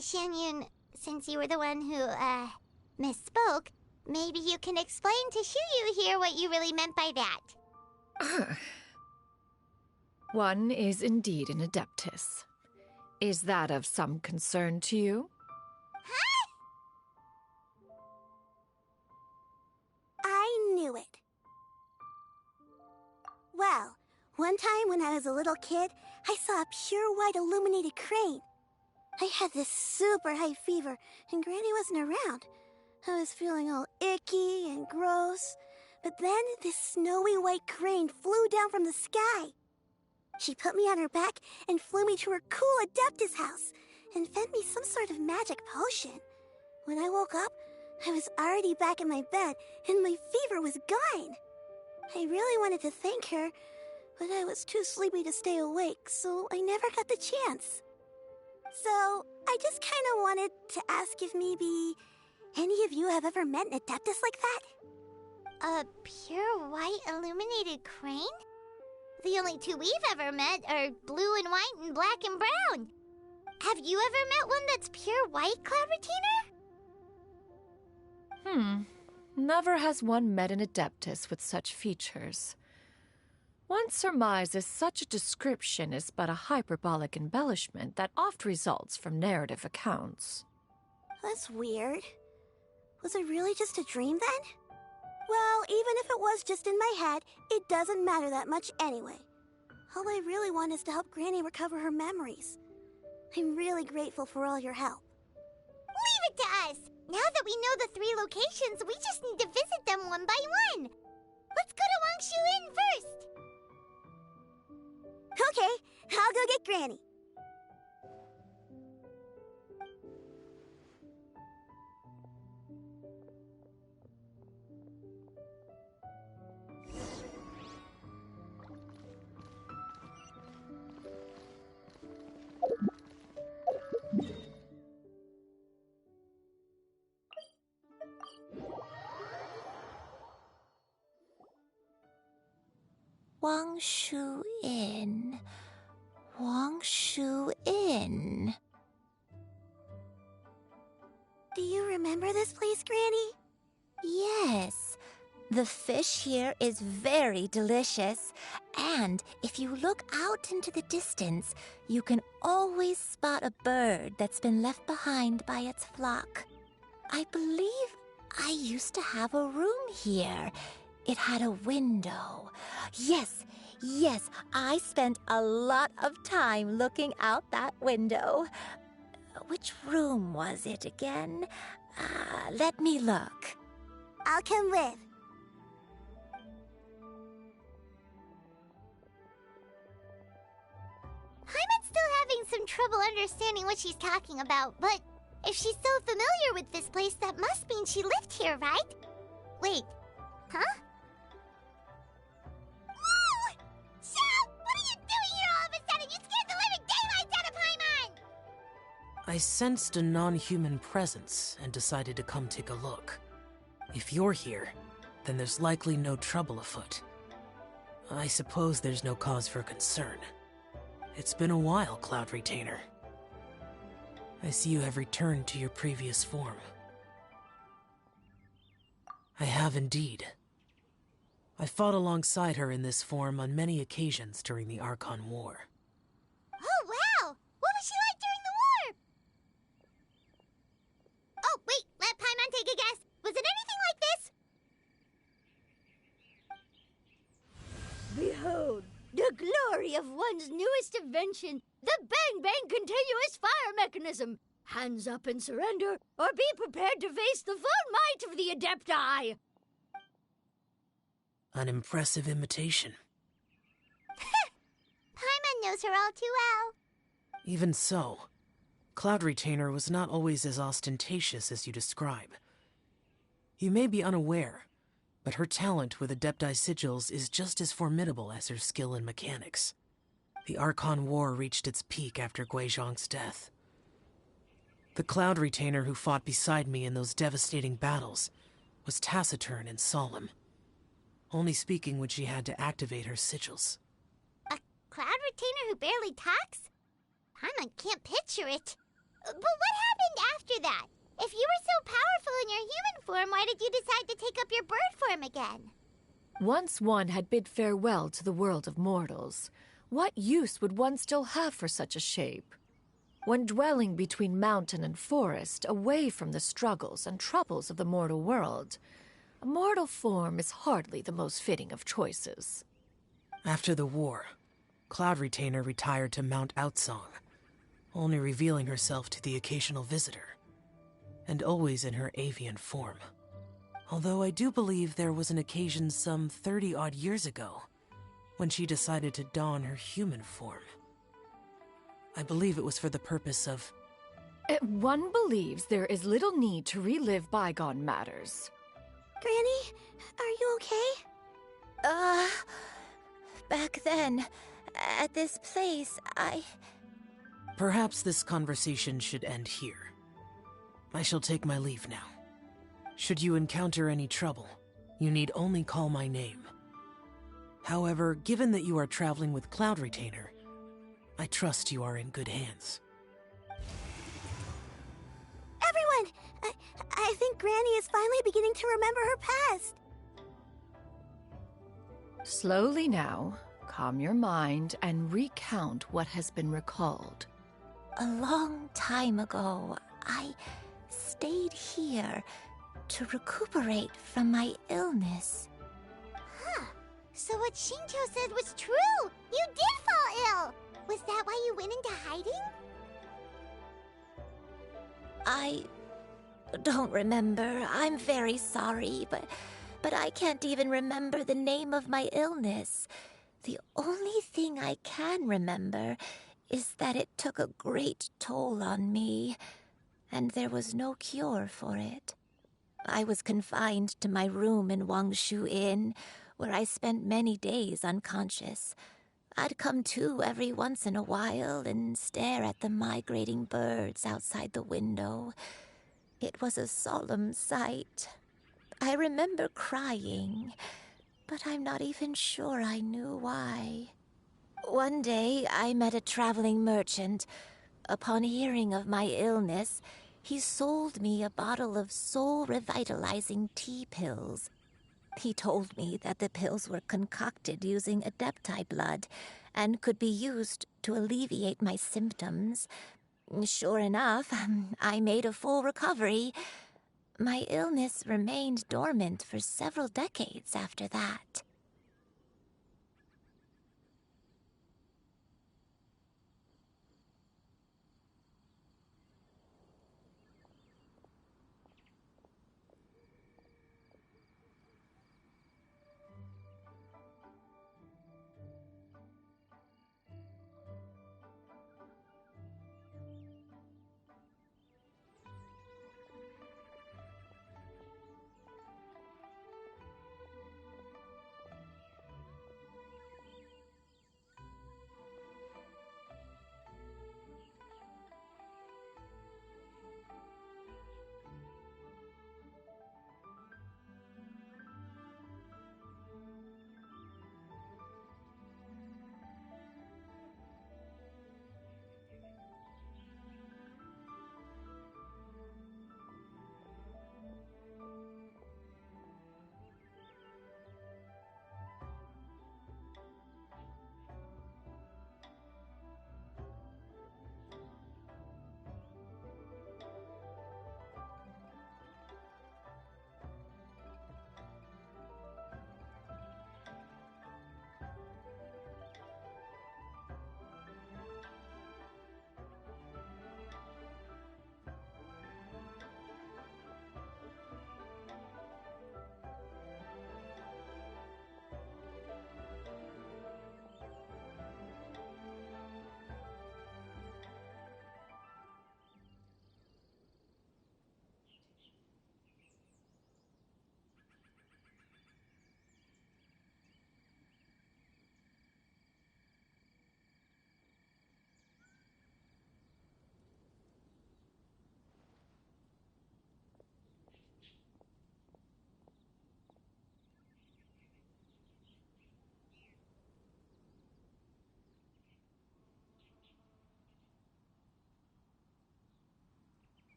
A: Shen Yun, since you were the one who, misspoke, maybe you can explain to Chuyu here what you really meant by that.
B: One is indeed an Adeptus. Is that of some concern to you?
M: Huh? I knew it. One time when I was a little kid, I saw a pure white illuminated crane. I had this super high fever, and Granny wasn't around. I was feeling all icky and gross. But then this snowy white crane flew down from the sky. She put me on her back and flew me to her cool Adeptus house and fed me some sort of magic potion. When I woke up, I was already back in my bed and my fever was gone. I really wanted to thank her, but I was too sleepy to stay awake, so I never got the chance. So, I just kind of wanted to ask if maybe any of you have ever met an Adeptus like that?
A: A pure white illuminated crane? The only two we've ever met are blue and white and black and brown. Have you ever met one that's pure white, Cloud Retainer?
B: Never has one met an Adeptus with such features. One surmises such a description is but a hyperbolic embellishment that oft results from narrative accounts.
M: That's weird. Was it really just a dream then? Well, even if it was just in my head, it doesn't matter that much anyway. All I really want is to help Granny recover her memories. I'm really grateful for all your help.
A: Leave it to us! Now that we know the 3 locations, we just need to visit them one by one. Let's go to Wangshu Inn first.
M: Okay, I'll go get Granny.
L: Wangshu Inn. Wangshu Inn.
M: Do you remember this place, Granny?
L: Yes. The fish here is very delicious. And if you look out into the distance, you can always spot a bird that's been left behind by its flock. I believe I used to have a room here. It had a window. Yes, I spent a lot of time looking out that window. Which room was it again? Let me look.
M: I'll come with.
A: Paimon's still having some trouble understanding what she's talking about, but if she's so familiar with this place, that must mean she lived here, right? Wait, huh?
P: I sensed a non-human presence and decided to come take a look. If you're here, then there's likely no trouble afoot. I suppose there's no cause for concern. It's been a while, Cloud Retainer. I see you have returned to your previous form. I have indeed. I fought alongside her in this form on many occasions during the Archon War.
A: Oh, wow! What was she like during the war? Oh, wait, let Paimon take a guess. Was it anything like this?
S: Behold, the glory of one's newest invention, the Bang Bang Continuous Fire Mechanism. Hands up and surrender, or be prepared to face the full might of the Adepti.
P: An impressive imitation.
A: Paimon knows her all too well.
P: Even so, Cloud Retainer was not always as ostentatious as you describe. You may be unaware, but her talent with Adepti sigils is just as formidable as her skill in mechanics. The Archon War reached its peak after Guizhong's death. The Cloud Retainer who fought beside me in those devastating battles was taciturn and solemn, only speaking when she had to activate her sigils.
A: A Cloud Retainer who barely talks? Paimon can't picture it. But what happened after that? If you were so powerful in your human form, why did you decide to take up your bird form again?
B: Once one had bid farewell to the world of mortals, what use would one still have for such a shape? When dwelling between mountain and forest, away from the struggles and troubles of the mortal world, a mortal form is hardly the most fitting of choices.
P: After the war, Cloud Retainer retired to Mount Outsong, only revealing herself to the occasional visitor, and always in her avian form. Although I do believe there was an occasion some 30-odd years ago when she decided to don her human form. I believe it was for the purpose of...
B: One believes there is little need to relive bygone matters.
M: Granny, are you okay?
L: Back then, at this place,
P: Perhaps this conversation should end here. I shall take my leave now. Should you encounter any trouble, you need only call my name. However, given that you are traveling with Cloud Retainer, I trust you are in good hands.
M: Everyone! I think Granny is finally beginning to remember her past.
B: Slowly now, calm your mind and recount what has been recalled.
L: A long time ago, I stayed here to recuperate from my illness.
A: Huh. So what Shinto said was true! You did fall ill! Was that why you went into hiding?
L: I don't remember. I'm very sorry, but I can't even remember the name of my illness. The only thing I can remember is that it took a great toll on me, and there was no cure for it. I was confined to my room in Wangshu Inn, where I spent many days unconscious. I'd come to every once in a while and stare at the migrating birds outside the window. It was a solemn sight. I remember crying, but I'm not even sure I knew why. One day, I met a traveling merchant. Upon hearing of my illness, he sold me a bottle of soul-revitalizing tea pills. He told me that the pills were concocted using Adepti blood and could be used to alleviate my symptoms. Sure enough, I made a full recovery. My illness remained dormant for several decades after that.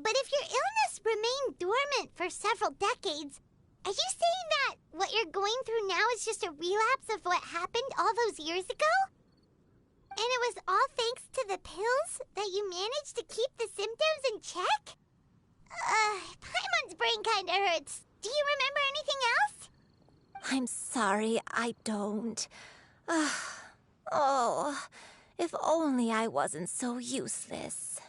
A: But if your illness remained dormant for several decades, are you saying that what you're going through now is just a relapse of what happened all those years ago? And it was all thanks to the pills that you managed to keep the symptoms in check? Paimon's brain kinda hurts. Do you remember anything else?
L: I'm sorry, I don't. Oh, if only I wasn't so useless.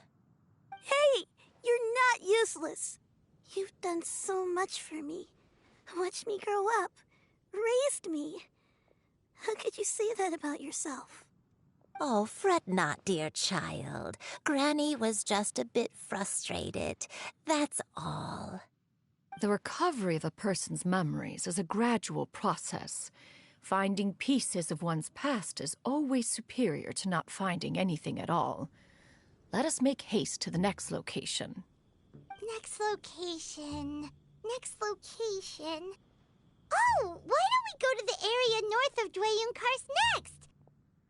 M: Hey, you're not useless. You've done so much for me. Watched me grow up. Raised me. How could you say that about yourself?
L: Oh, fret not, dear child. Granny was just a bit frustrated. That's all.
B: The recovery of a person's memories is a gradual process. Finding pieces of one's past is always superior to not finding anything at all. Let us make haste to the next location.
A: Next location. Oh, why don't we go to the area north of Dwayun Karst next?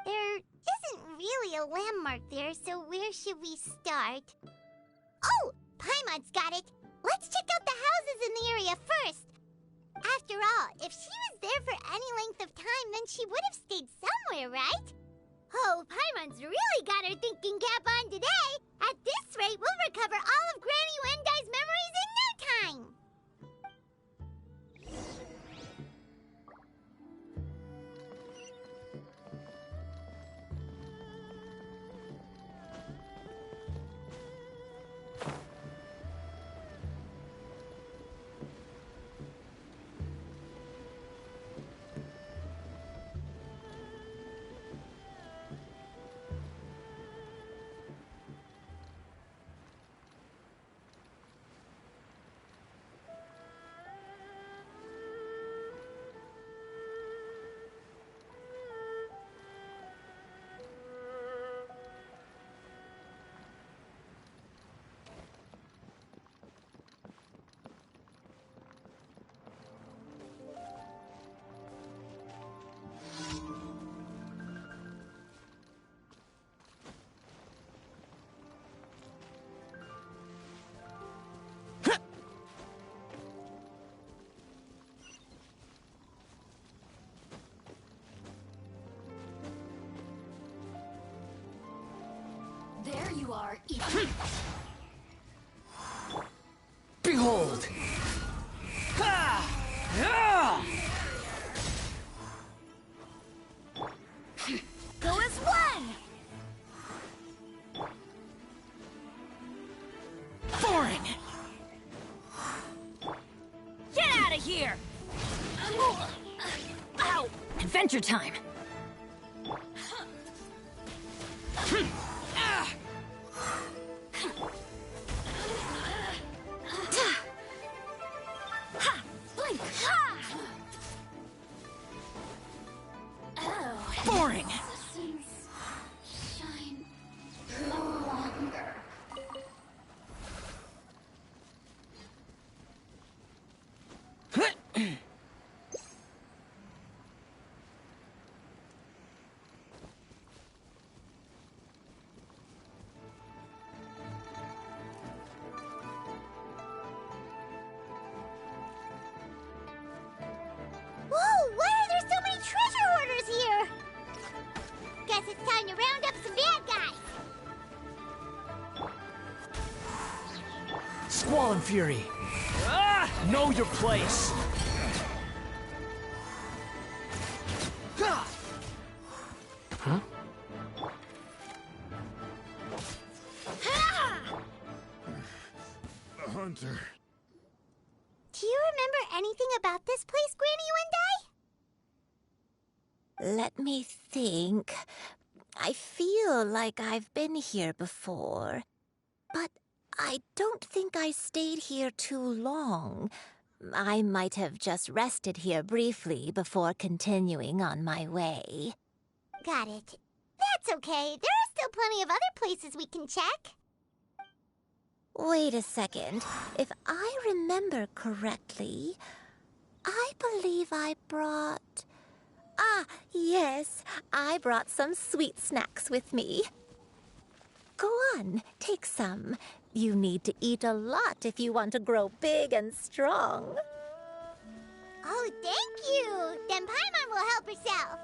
A: There isn't really a landmark there, so where should we start? Oh, Paimon's got it. Let's check out the houses in the area first. After all, if she was there for any length of time, then she would have stayed somewhere, right? Oh, Paimon's really got her thinking cap on today. At this rate, we'll recover all of Granny Wendai's memories in no time.
J: There you are.
E: Behold!
J: Go as one!
B: Boring!
J: Get out of here! Ow! Adventure time!
B: Boring!
J: Shine no longer.
A: Whoa, why are there so many treasure hoarders here? Guess it's time to round up some bad guys.
E: Squall and Fury! Know your place! Huh?
F: The hunter.
A: Do you remember anything about this place, Granny Wendai?
L: Let me think. I feel like I've been here before, but I don't think I stayed here too long. I might have just rested here briefly before continuing on my way.
A: Got it. That's okay. There are still plenty of other places we can check.
L: Wait a second. If I remember correctly, I believe I brought... Ah, yes, I brought some sweet snacks with me. Go on, take some. You need to eat a lot if you want to grow big and strong.
A: Oh, thank you! Then Paimon will help herself.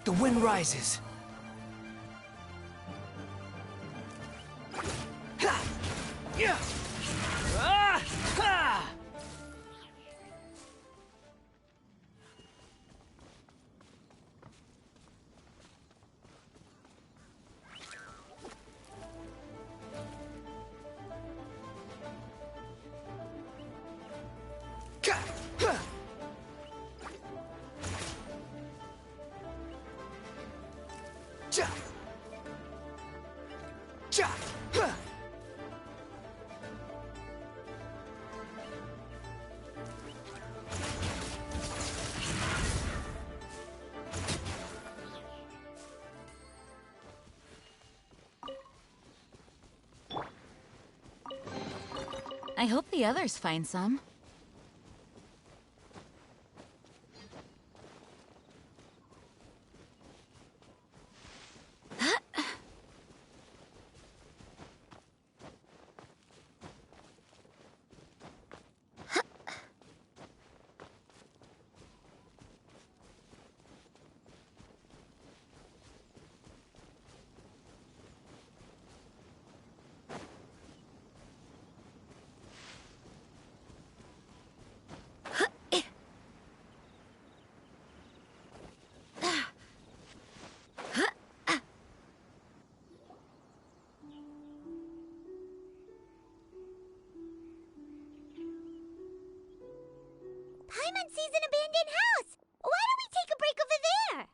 T: The wind rises.
J: I hope the others find some.
A: Paimon sees an abandoned house! Why don't we take a break over there?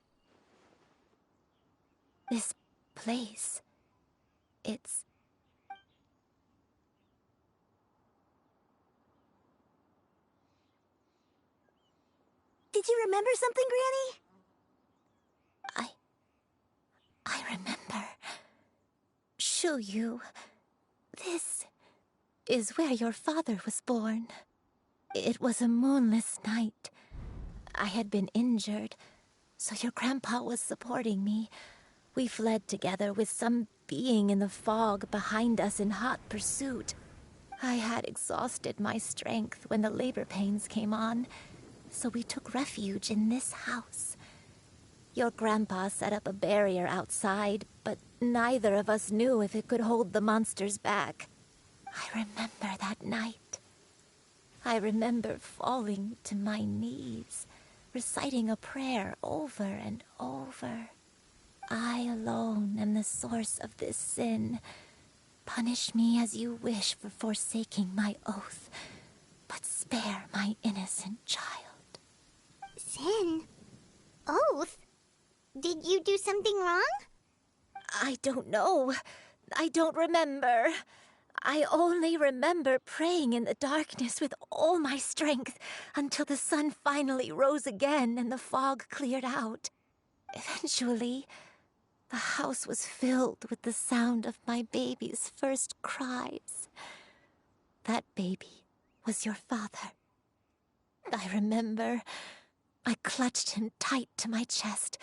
L: This place. It's...
M: Did you remember something, Granny?
L: I remember. Shuyu. This is where your father was born. It was a moonless night. I had been injured, so your grandpa was supporting me. We fled together with some being in the fog behind us in hot pursuit. I had exhausted my strength when the labor pains came on, so we took refuge in this house. Your grandpa set up a barrier outside, but neither of us knew if it could hold the monsters back. I remember that night. I remember falling to my knees, reciting a prayer over and over. I alone am the source of this sin. Punish me as you wish for forsaking my oath, but spare my innocent child.
A: Sin? Oath? Did you do something wrong?
L: I don't know. I don't remember. I only remember praying in the darkness with all my strength until the sun finally rose again and the fog cleared out. Eventually, the house was filled with the sound of my baby's first cries. That baby was your father. I remember I clutched him tight to my chest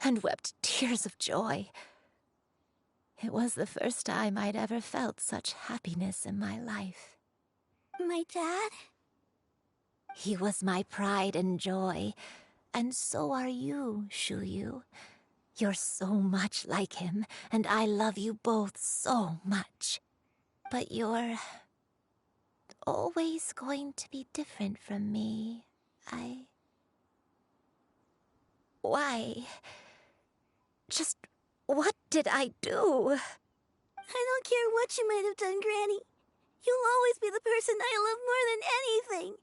L: and wept tears of joy. It was the first time I'd ever felt such happiness in my life.
M: My dad?
L: He was my pride and joy, and so are you, Shuyu. You're so much like him, and I love you both so much. But you're always going to be different from me. Why? Just what did I do?
M: I don't care what you might have done, Granny. You'll always be the person I love more than anything.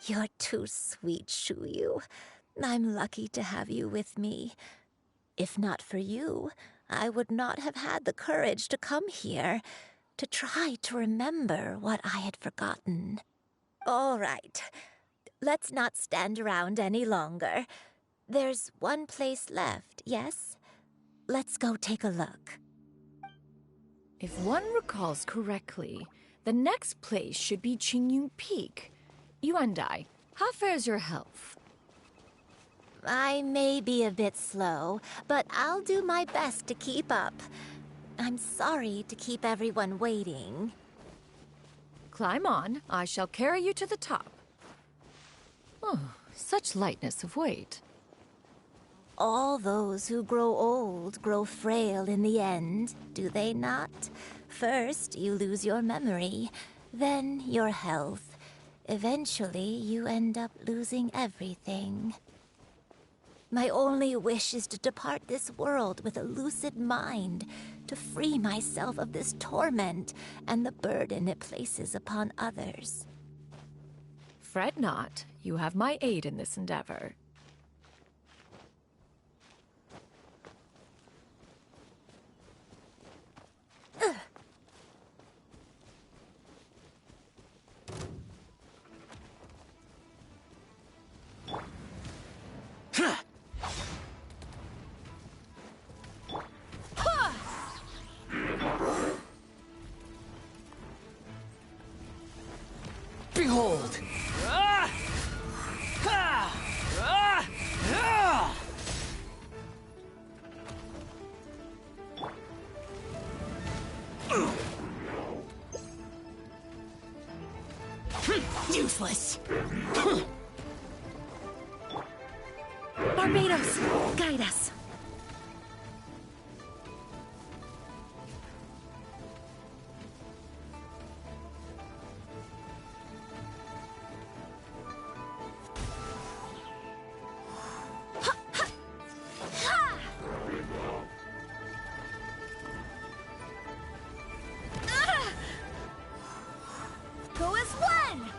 L: You're too sweet, Shuyu. I'm lucky to have you with me. If not for you, I would not have had the courage to come here, to try to remember what I had forgotten. All right, let's not stand around any longer. There's one place left, yes? Let's go take a look.
B: If one recalls correctly, the next place should be Qingyun Peak. Yuandai, how fares your health?
L: I may be a bit slow, but I'll do my best to keep up. I'm sorry to keep everyone waiting.
B: Climb on. I shall carry you to the top. Oh, such lightness of weight.
L: All those who grow old grow frail in the end, do they not? First, you lose your memory, then your health. Eventually, you end up losing everything. My only wish is to depart this world with a lucid mind, to free myself of this torment and the burden it places upon others.
B: Fret not. You have my aid in this endeavor.
T: Behold!
D: Useless!
L: Barbatos, guide us.
S: Go as one!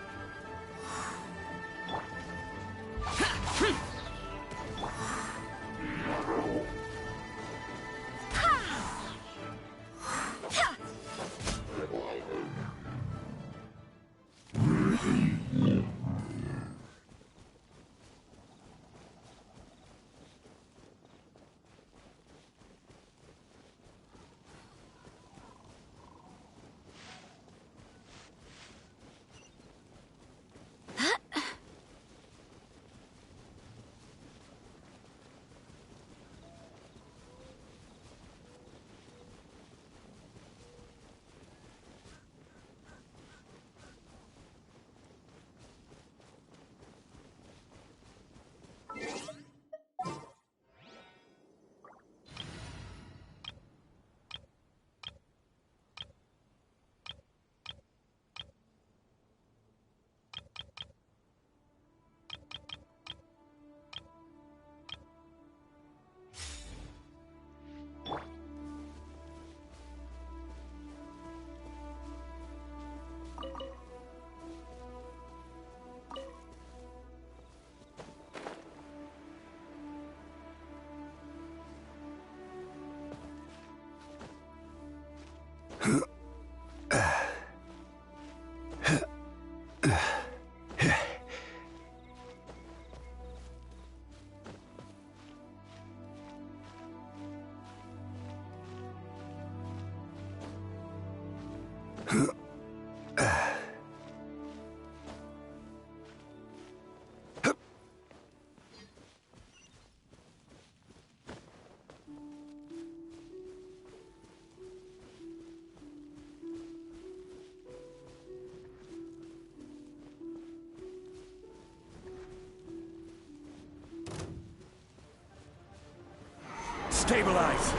T: Stabilize!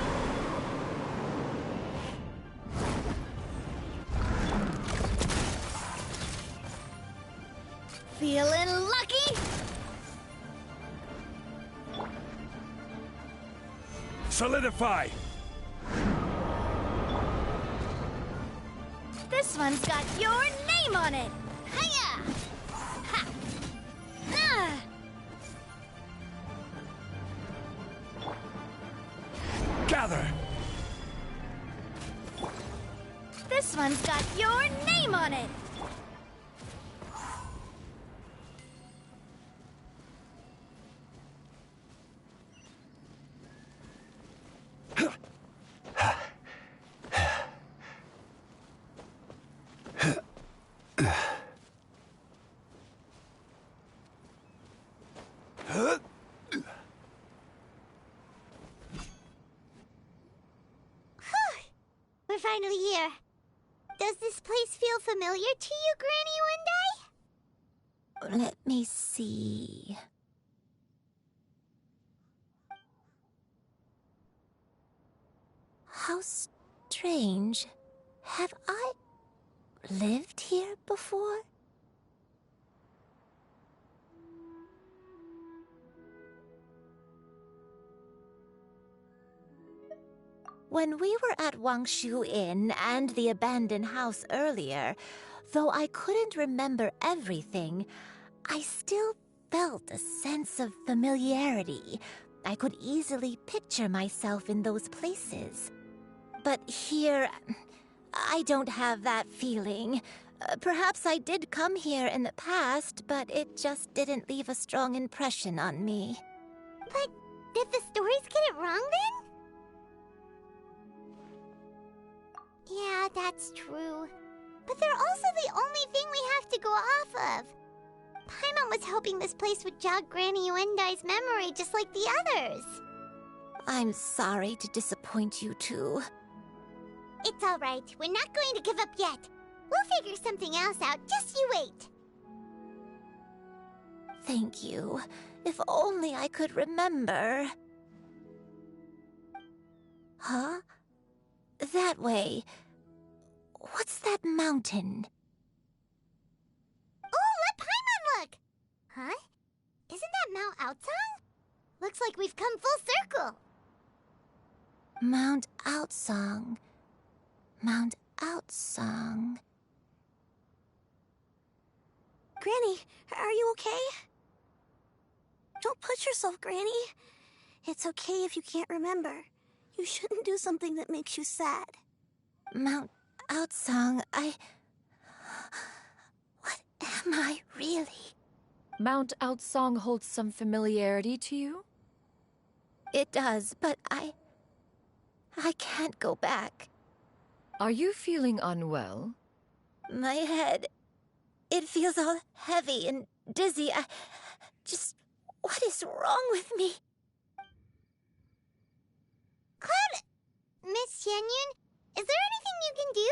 S: Feeling lucky?
T: Solidify!
S: This one's got your name on it! Hiya! Ha! Ah!
T: Gather!
S: This one's got your name on it!
A: We're finally here. Does this place feel familiar to you, Granny Wendai?
L: Let me see. How strange. Have I lived here before? When we were at Wangshu Inn and the abandoned house earlier, though I couldn't remember everything, I still felt a sense of familiarity. I could easily picture myself in those places. But here, I don't have that feeling. Perhaps I did come here in the past, but it just didn't leave a strong impression on me.
A: But did the stories get it wrong then? Yeah, that's true. But they're also the only thing we have to go off of. Paimon was hoping this place would jog Granny Wendai's memory just like the others.
L: I'm sorry to disappoint you too.
A: It's all right. We're not going to give up yet. We'll figure something else out. Just you wait.
L: Thank you. If only I could remember. Huh? That way. What's that mountain?
A: Oh, let Paimon look! Huh? Isn't that Mount Aotsang? Looks like we've come full circle.
L: Mount Aotsang. Mount Aotsang.
M: Granny, are you okay? Don't push yourself, Granny. It's okay if you can't remember. You shouldn't do something that makes you sad.
L: Mount Aotsang, What am I really?
B: Mount Aotsang holds some familiarity to you?
L: It does, but I can't go back.
B: Are you feeling unwell?
L: My head, it feels all heavy and dizzy. What is wrong with me?
A: Cloud, Miss Xianyun, is there anything you can do?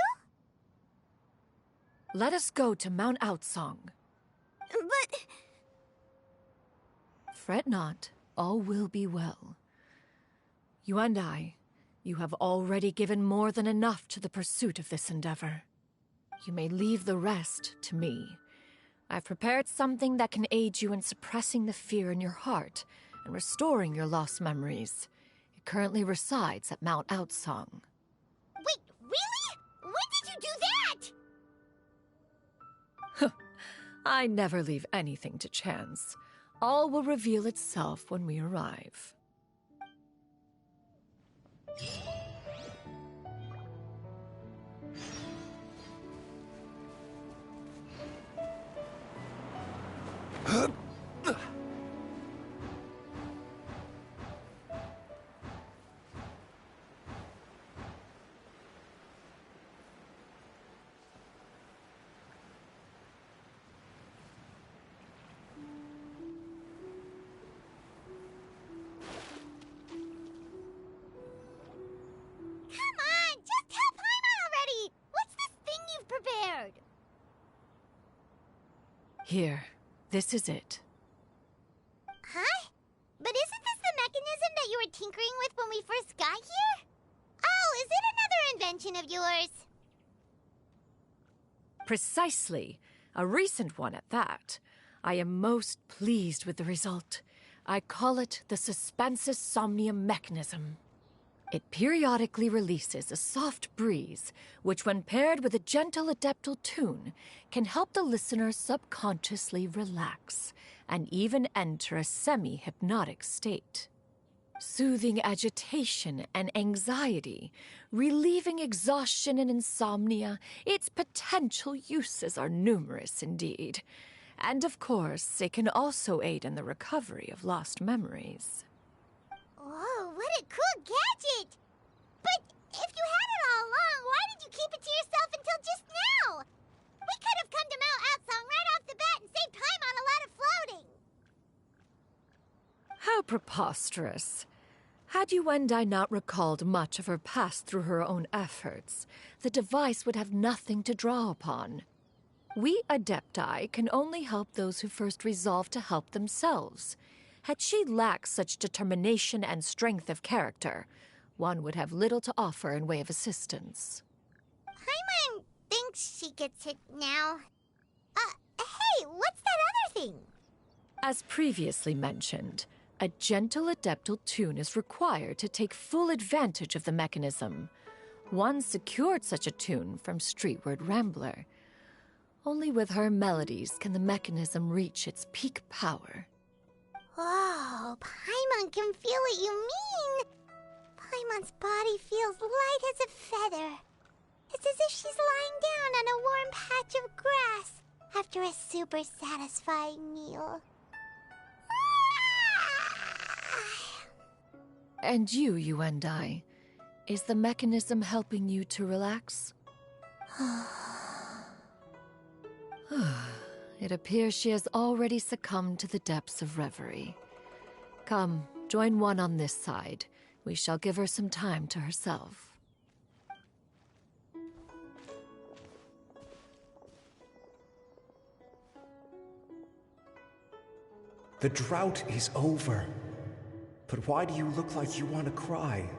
B: Let us go to Mount Aotsang.
M: But...
B: Fret not, all will be well. You and I, you have already given more than enough to the pursuit of this endeavor. You may leave the rest to me. I've prepared something that can aid you in suppressing the fear in your heart and restoring your lost memories. It currently resides at Mount Aotsang.
A: Wait, really? When did you do that?
B: I never leave anything to chance. All will reveal itself when we arrive. Here, this is it.
A: Huh? But isn't this the mechanism that you were tinkering with when we first got here? Oh, is it another invention of yours?
B: Precisely. A recent one at that. I am most pleased with the result. I call it the Suspensus Somnium mechanism. It periodically releases a soft breeze, which when paired with a gentle adeptal tune, can help the listener subconsciously relax and even enter a semi-hypnotic state. Soothing agitation and anxiety, relieving exhaustion and insomnia, its potential uses are numerous indeed. And of course, it can also aid in the recovery of lost memories.
A: Whoa, what a cool gadget! But if you had it all along, why did you keep it to yourself until just now? We could have come to Mount Outsong right off the bat and saved time on a lot of floating.
B: How preposterous. Had Yuendai not recalled much of her past through her own efforts, the device would have nothing to draw upon. We Adepti can only help those who first resolve to help themselves. Had she lacked such determination and strength of character, one would have little to offer in way of assistance.
A: Paimon thinks she gets it now. Hey, what's that other thing?
B: As previously mentioned, a gentle adeptal tune is required to take full advantage of the mechanism. One secured such a tune from Streetward Rambler. Only with her melodies can the mechanism reach its peak power.
A: Whoa, Paimon can feel what you mean. Paimon's body feels light as a feather. It's as if she's lying down on a warm patch of grass after a super satisfying meal.
B: And you, Yuendai, is the mechanism helping you to relax? It appears she has already succumbed to the depths of reverie. Come, join one on this side. We shall give her some time to herself.
T: The drought is over. But why do you look like you want to cry?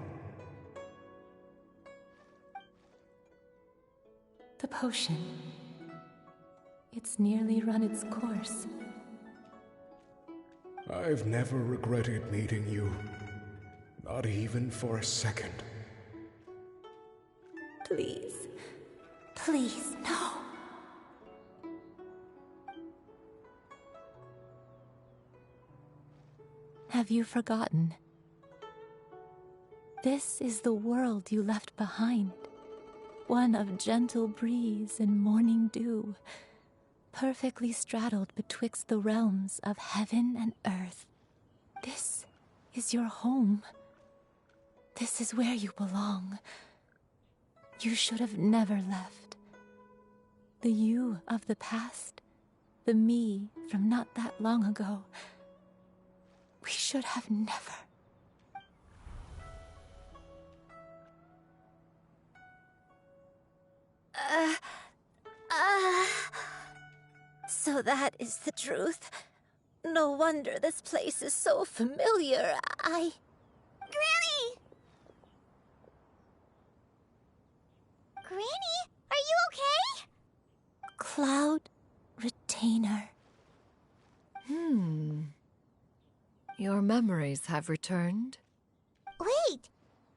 U: The potion. It's nearly run its course.
T: I've never regretted meeting you. Not even for a second.
U: Please. Please, no. Have you forgotten? This is the world you left behind. One of gentle breeze and morning dew, perfectly straddled betwixt the realms of heaven and earth. This is your home. This is where you belong. You should have never left. The you of the past, the me from not that long ago, we should have never.
L: So that is the truth. No wonder this place is so familiar. Granny!
A: Granny, are you okay?
U: Cloud Retainer.
B: Your memories have returned?
A: Wait,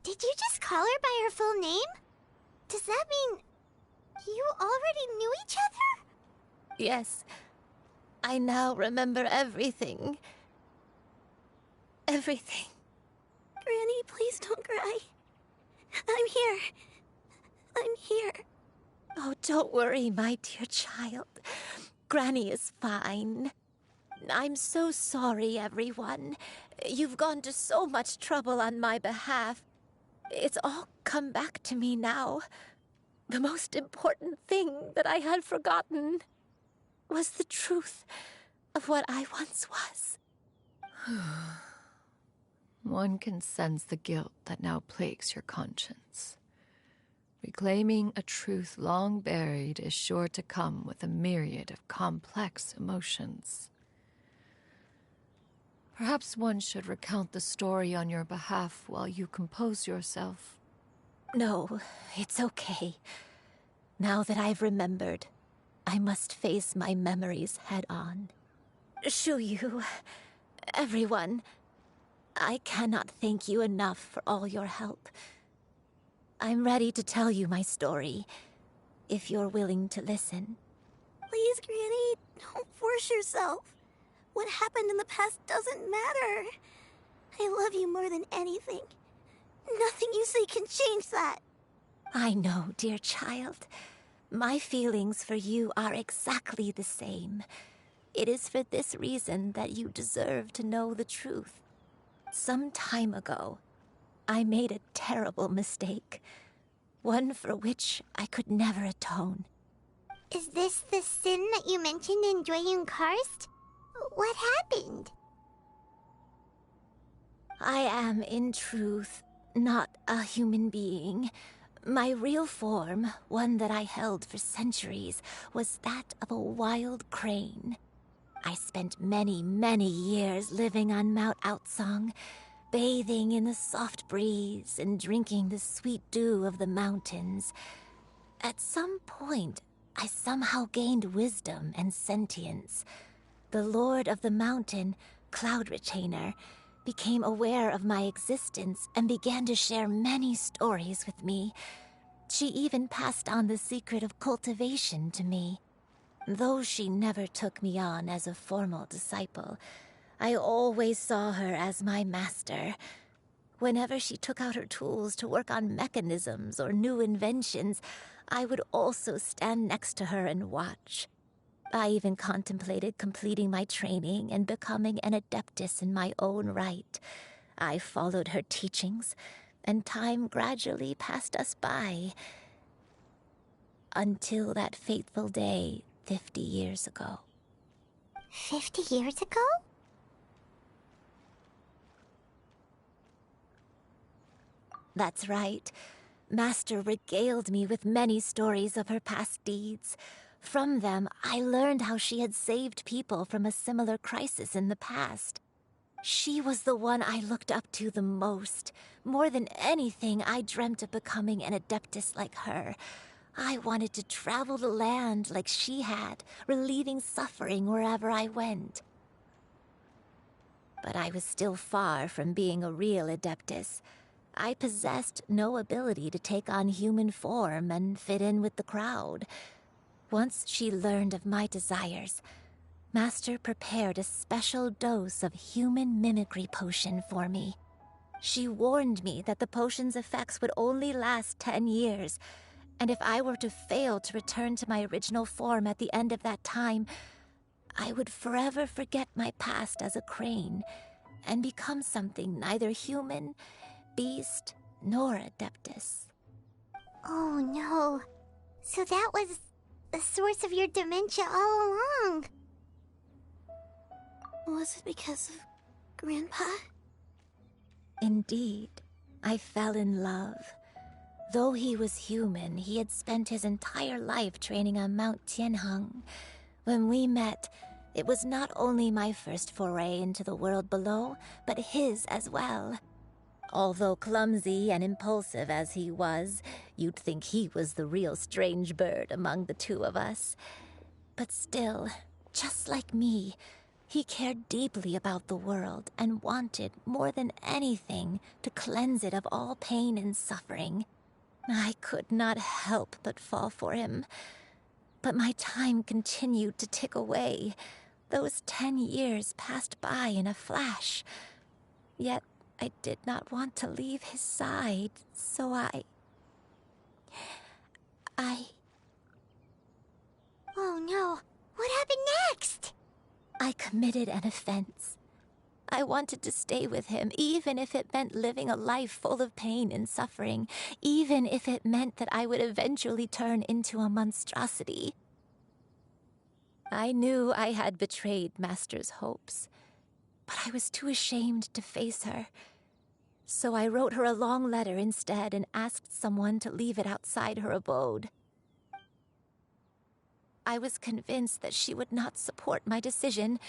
A: did you just call her by her full name? Does that mean you already knew each other?
L: Yes. I now remember everything. Everything.
M: Granny, please don't cry. I'm here. I'm here.
L: Oh, don't worry, my dear child. Granny is fine. I'm so sorry, everyone. You've gone to so much trouble on my behalf. It's all come back to me now. The most important thing that I had forgotten was the truth of what I once was.
B: One can sense the guilt that now plagues your conscience. Reclaiming a truth long buried is sure to come with a myriad of complex emotions. Perhaps one should recount the story on your behalf while you compose yourself.
L: No, it's okay. Now that I've remembered, I must face my memories head on. Shuyu, everyone,
U: I cannot thank you enough for all your help. I'm ready to tell you my story, if you're willing to listen.
M: Please, Granny, don't force yourself. What happened in the past doesn't matter. I love you more than anything. Nothing you say can change that.
U: I know, dear child. My feelings for you are exactly the same. It is for this reason that you deserve to know the truth. Some time ago, I made a terrible mistake. One for which I could never atone.
A: Is this the sin that you mentioned in Dwayne Karst? What happened?
U: I am, in truth, not a human being. My real form, one that I held for centuries, was that of a wild crane. I spent many, many years living on Mount Outsong, bathing in the soft breeze and drinking the sweet dew of the mountains. At some point, I somehow gained wisdom and sentience. The Lord of the Mountain, Cloud Retainer, became aware of my existence and began to share many stories with me. She even passed on the secret of cultivation to me. Though she never took me on as a formal disciple, I always saw her as my master. Whenever she took out her tools to work on mechanisms or new inventions, I would also stand next to her and watch. I even contemplated completing my training and becoming an adeptus in my own right. I followed her teachings, and time gradually passed us by. Until that fateful day 50 years ago.
A: 50 years ago?
U: That's right. Master regaled me with many stories of her past deeds. From them, I learned how she had saved people from a similar crisis in the past. She was the one I looked up to the most. More than anything, I dreamt of becoming an adeptus like her. I wanted to travel the land like she had, relieving suffering wherever I went. But I was still far from being a real adeptus. I possessed no ability to take on human form and fit in with the crowd. Once she learned of my desires, Master prepared a special dose of human mimicry potion for me. She warned me that the potion's effects would only last 10 years, and if I were to fail to return to my original form at the end of that time, I would forever forget my past as a crane and become something neither human, beast, nor adeptus.
A: Oh no. So that was the source of your dementia all along.
M: Was it because of Grandpa?
U: Indeed, I fell in love. Though he was human, he had spent his entire life training on Mount Tianheng. When we met, it was not only my first foray into the world below, but his as well. Although clumsy and impulsive as he was, you'd think he was the real strange bird among the two of us. But still, just like me, he cared deeply about the world and wanted, more than anything, to cleanse it of all pain and suffering. I could not help but fall for him. But my time continued to tick away. Those 10 years passed by in a flash. Yet I did not want to leave his side, so I...
A: Oh no, what happened next?
U: I committed an offense. I wanted to stay with him, even if it meant living a life full of pain and suffering, even if it meant that I would eventually turn into a monstrosity. I knew I had betrayed Master's hopes, but I was too ashamed to face her. So I wrote her a long letter instead and asked someone to leave it outside her abode. I was convinced that she would not support my decision,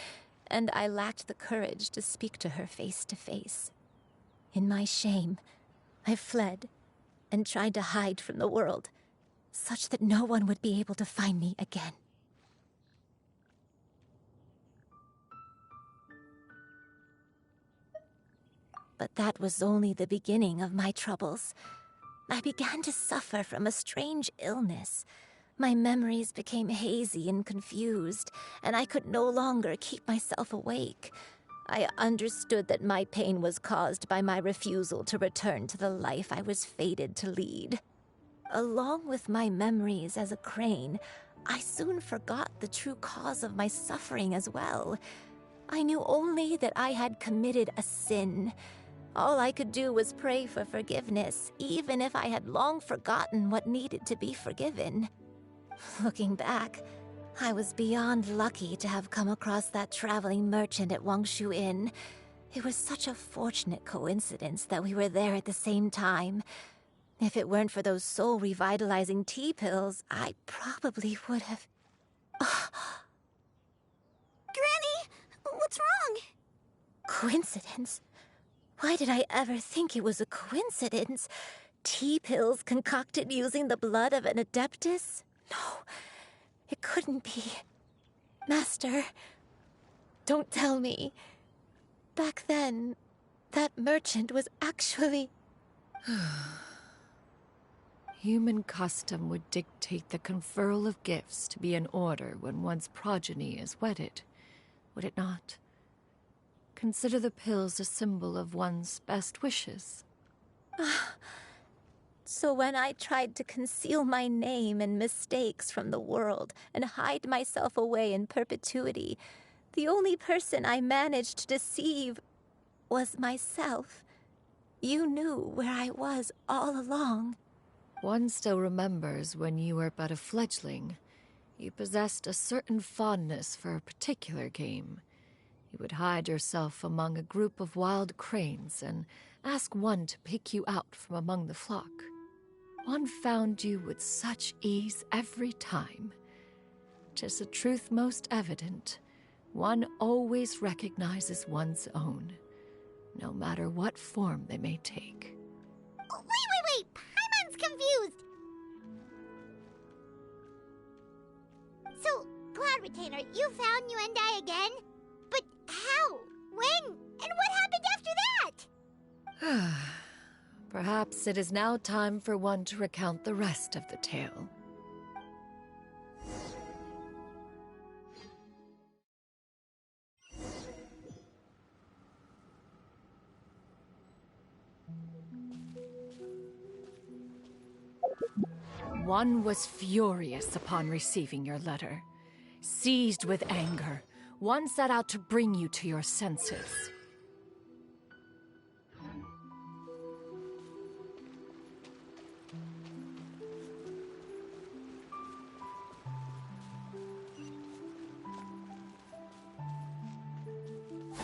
U: and I lacked the courage to speak to her face to face. In my shame, I fled and tried to hide from the world, such that no one would be able to find me again. But that was only the beginning of my troubles. I began to suffer from a strange illness. My memories became hazy and confused, and I could no longer keep myself awake. I understood that my pain was caused by my refusal to return to the life I was fated to lead. Along with my memories as a crane, I soon forgot the true cause of my suffering as well. I knew only that I had committed a sin. All I could do was pray for forgiveness, even if I had long forgotten what needed to be forgiven. Looking back, I was beyond lucky to have come across that traveling merchant at Wangshu Inn. It was such a fortunate coincidence that we were there at the same time. If it weren't for those soul-revitalizing tea pills, I probably would have...
M: Granny, what's wrong?
U: Coincidence? Why did I ever think it was a coincidence? Tea pills concocted using the blood of an Adeptus? No, it couldn't be. Master, don't tell me. Back then, that merchant was actually...
B: Human custom would dictate the conferral of gifts to be in order when one's progeny is wedded, would it not? Consider the pills a symbol of one's best wishes.
U: So when I tried to conceal my name and mistakes from the world and hide myself away in perpetuity, the only person I managed to deceive was myself. You knew where I was all along.
B: One still remembers when you were but a fledgling. You possessed a certain fondness for a particular game. You would hide yourself among a group of wild cranes and ask one to pick you out from among the flock. One found you with such ease every time. 'Tis a truth most evident. One always recognizes one's own, no matter what form they may take.
A: Wait! Paimon's confused! So, Cloud Retainer, you found Yuendai again? But how? When? And what happened after that?
B: Perhaps it is now time for one to recount the rest of the tale. One was furious upon receiving your letter. Seized with anger, one set out to bring you to your senses.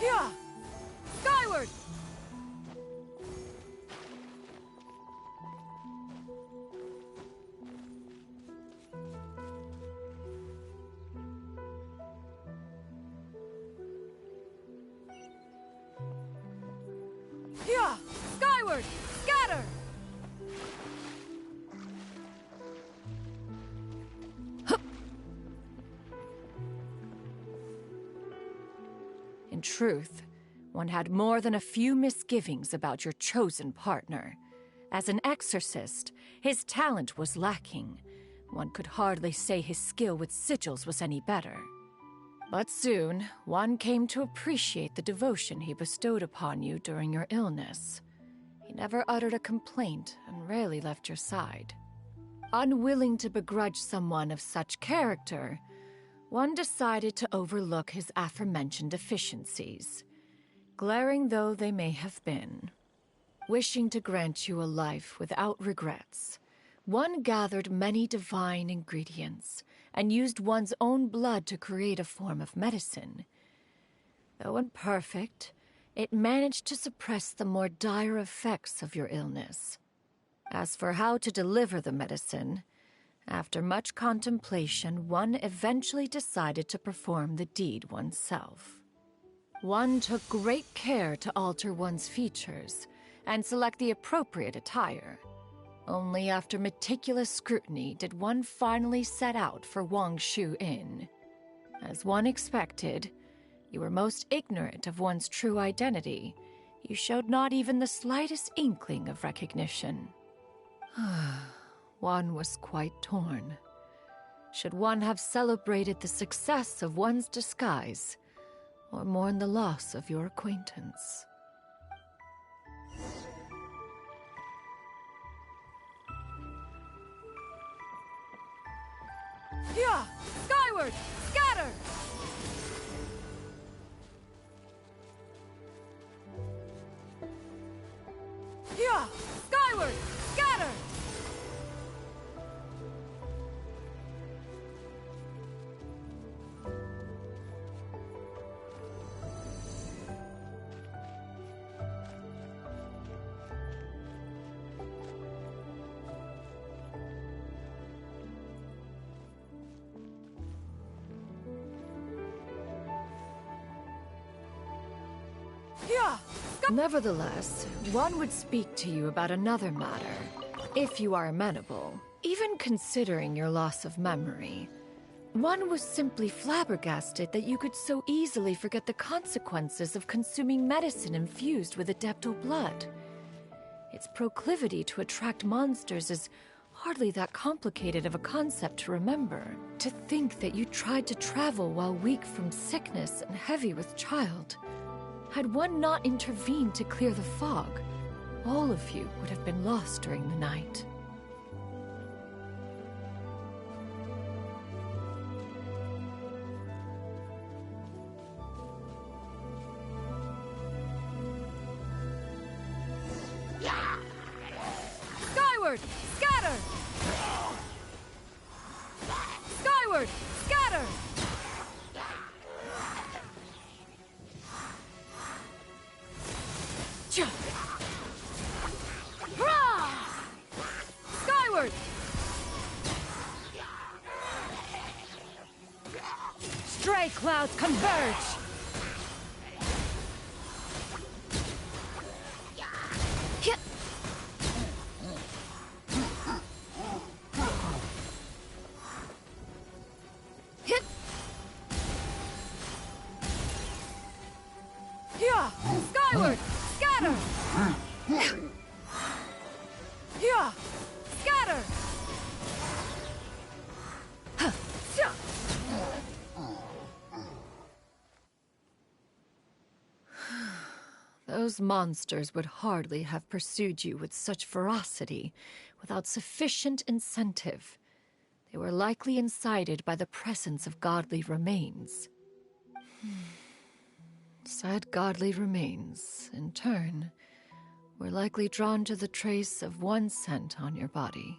B: Yeah! Skyward! Yeah! Skyward! Scatter! In truth, one had more than a few misgivings about your chosen partner. As an exorcist, his talent was lacking. One could hardly say his skill with sigils was any better. But soon, one came to appreciate the devotion he bestowed upon you during your illness. He never uttered a complaint and rarely left your side. Unwilling to begrudge someone of such character, one decided to overlook his aforementioned deficiencies, glaring though they may have been. Wishing to grant you a life without regrets, one gathered many divine ingredients and used one's own blood to create a form of medicine. Though imperfect, it managed to suppress the more dire effects of your illness. As for how to deliver the medicine, after much contemplation, one eventually decided to perform the deed oneself. One took great care to alter one's features and select the appropriate attire. Only after meticulous scrutiny did one finally set out for Wangshu Inn. As one expected, you were most ignorant of one's true identity, you showed not even the slightest inkling of recognition. One was quite torn. Should one have celebrated the success of one's disguise, or mourn the loss of your acquaintance?
K: Yeah! Skyward! Scatter! Yeah! Skyward! Scatter!
B: Nevertheless, one would speak to you about another matter, if you are amenable. Even considering your loss of memory, one was simply flabbergasted that you could so easily forget the consequences of consuming medicine infused with Adeptal blood. Its proclivity to attract monsters is hardly that complicated of a concept to remember. To think that you tried to travel while weak from sickness and heavy with child. Had one not intervened to clear the fog, all of you would have been lost during the night.
K: Skyward! Scatter! Skyward! Scatter! Hurrah! Skyward!
B: Stray clouds converge!
K: Yeah! Skyward! Scatter! Yeah! Scatter!
B: Those monsters would hardly have pursued you with such ferocity without sufficient incentive. They were likely incited by the presence of godly remains. Said godly remains, in turn, were likely drawn to the trace of one scent on your body.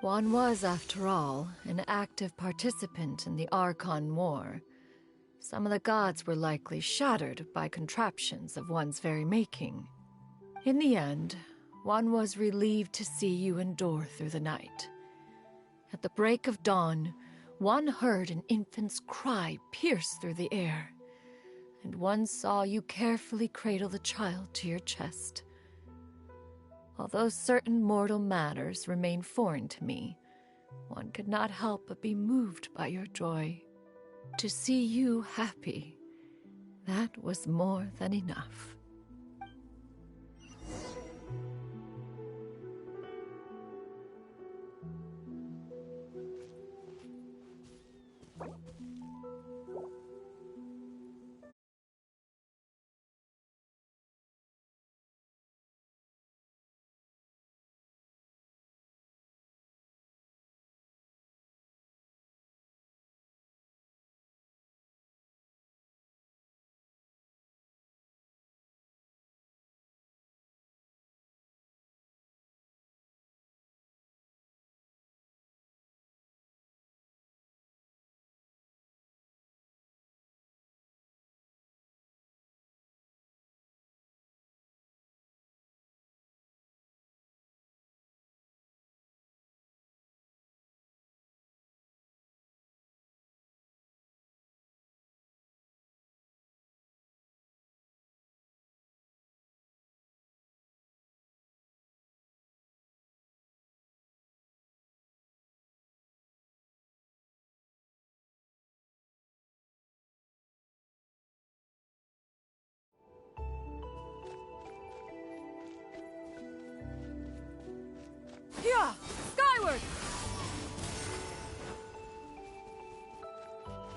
B: One was, after all, an active participant in the Archon War. Some of the gods were likely shattered by contraptions of one's very making. In the end, one was relieved to see you endure through the night. At the break of dawn, one heard an infant's cry pierce through the air, and one saw you carefully cradle the child to your chest. Although certain mortal matters remain foreign to me, one could not help but be moved by your joy. To see you happy, that was more than enough.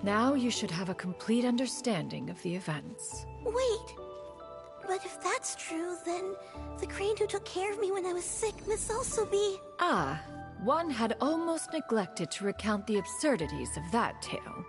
B: Now you should have a complete understanding of the events.
M: Wait! But if that's true, then the crane who took care of me when I was sick must also be...
B: Ah, one had almost neglected to recount the absurdities of that tale.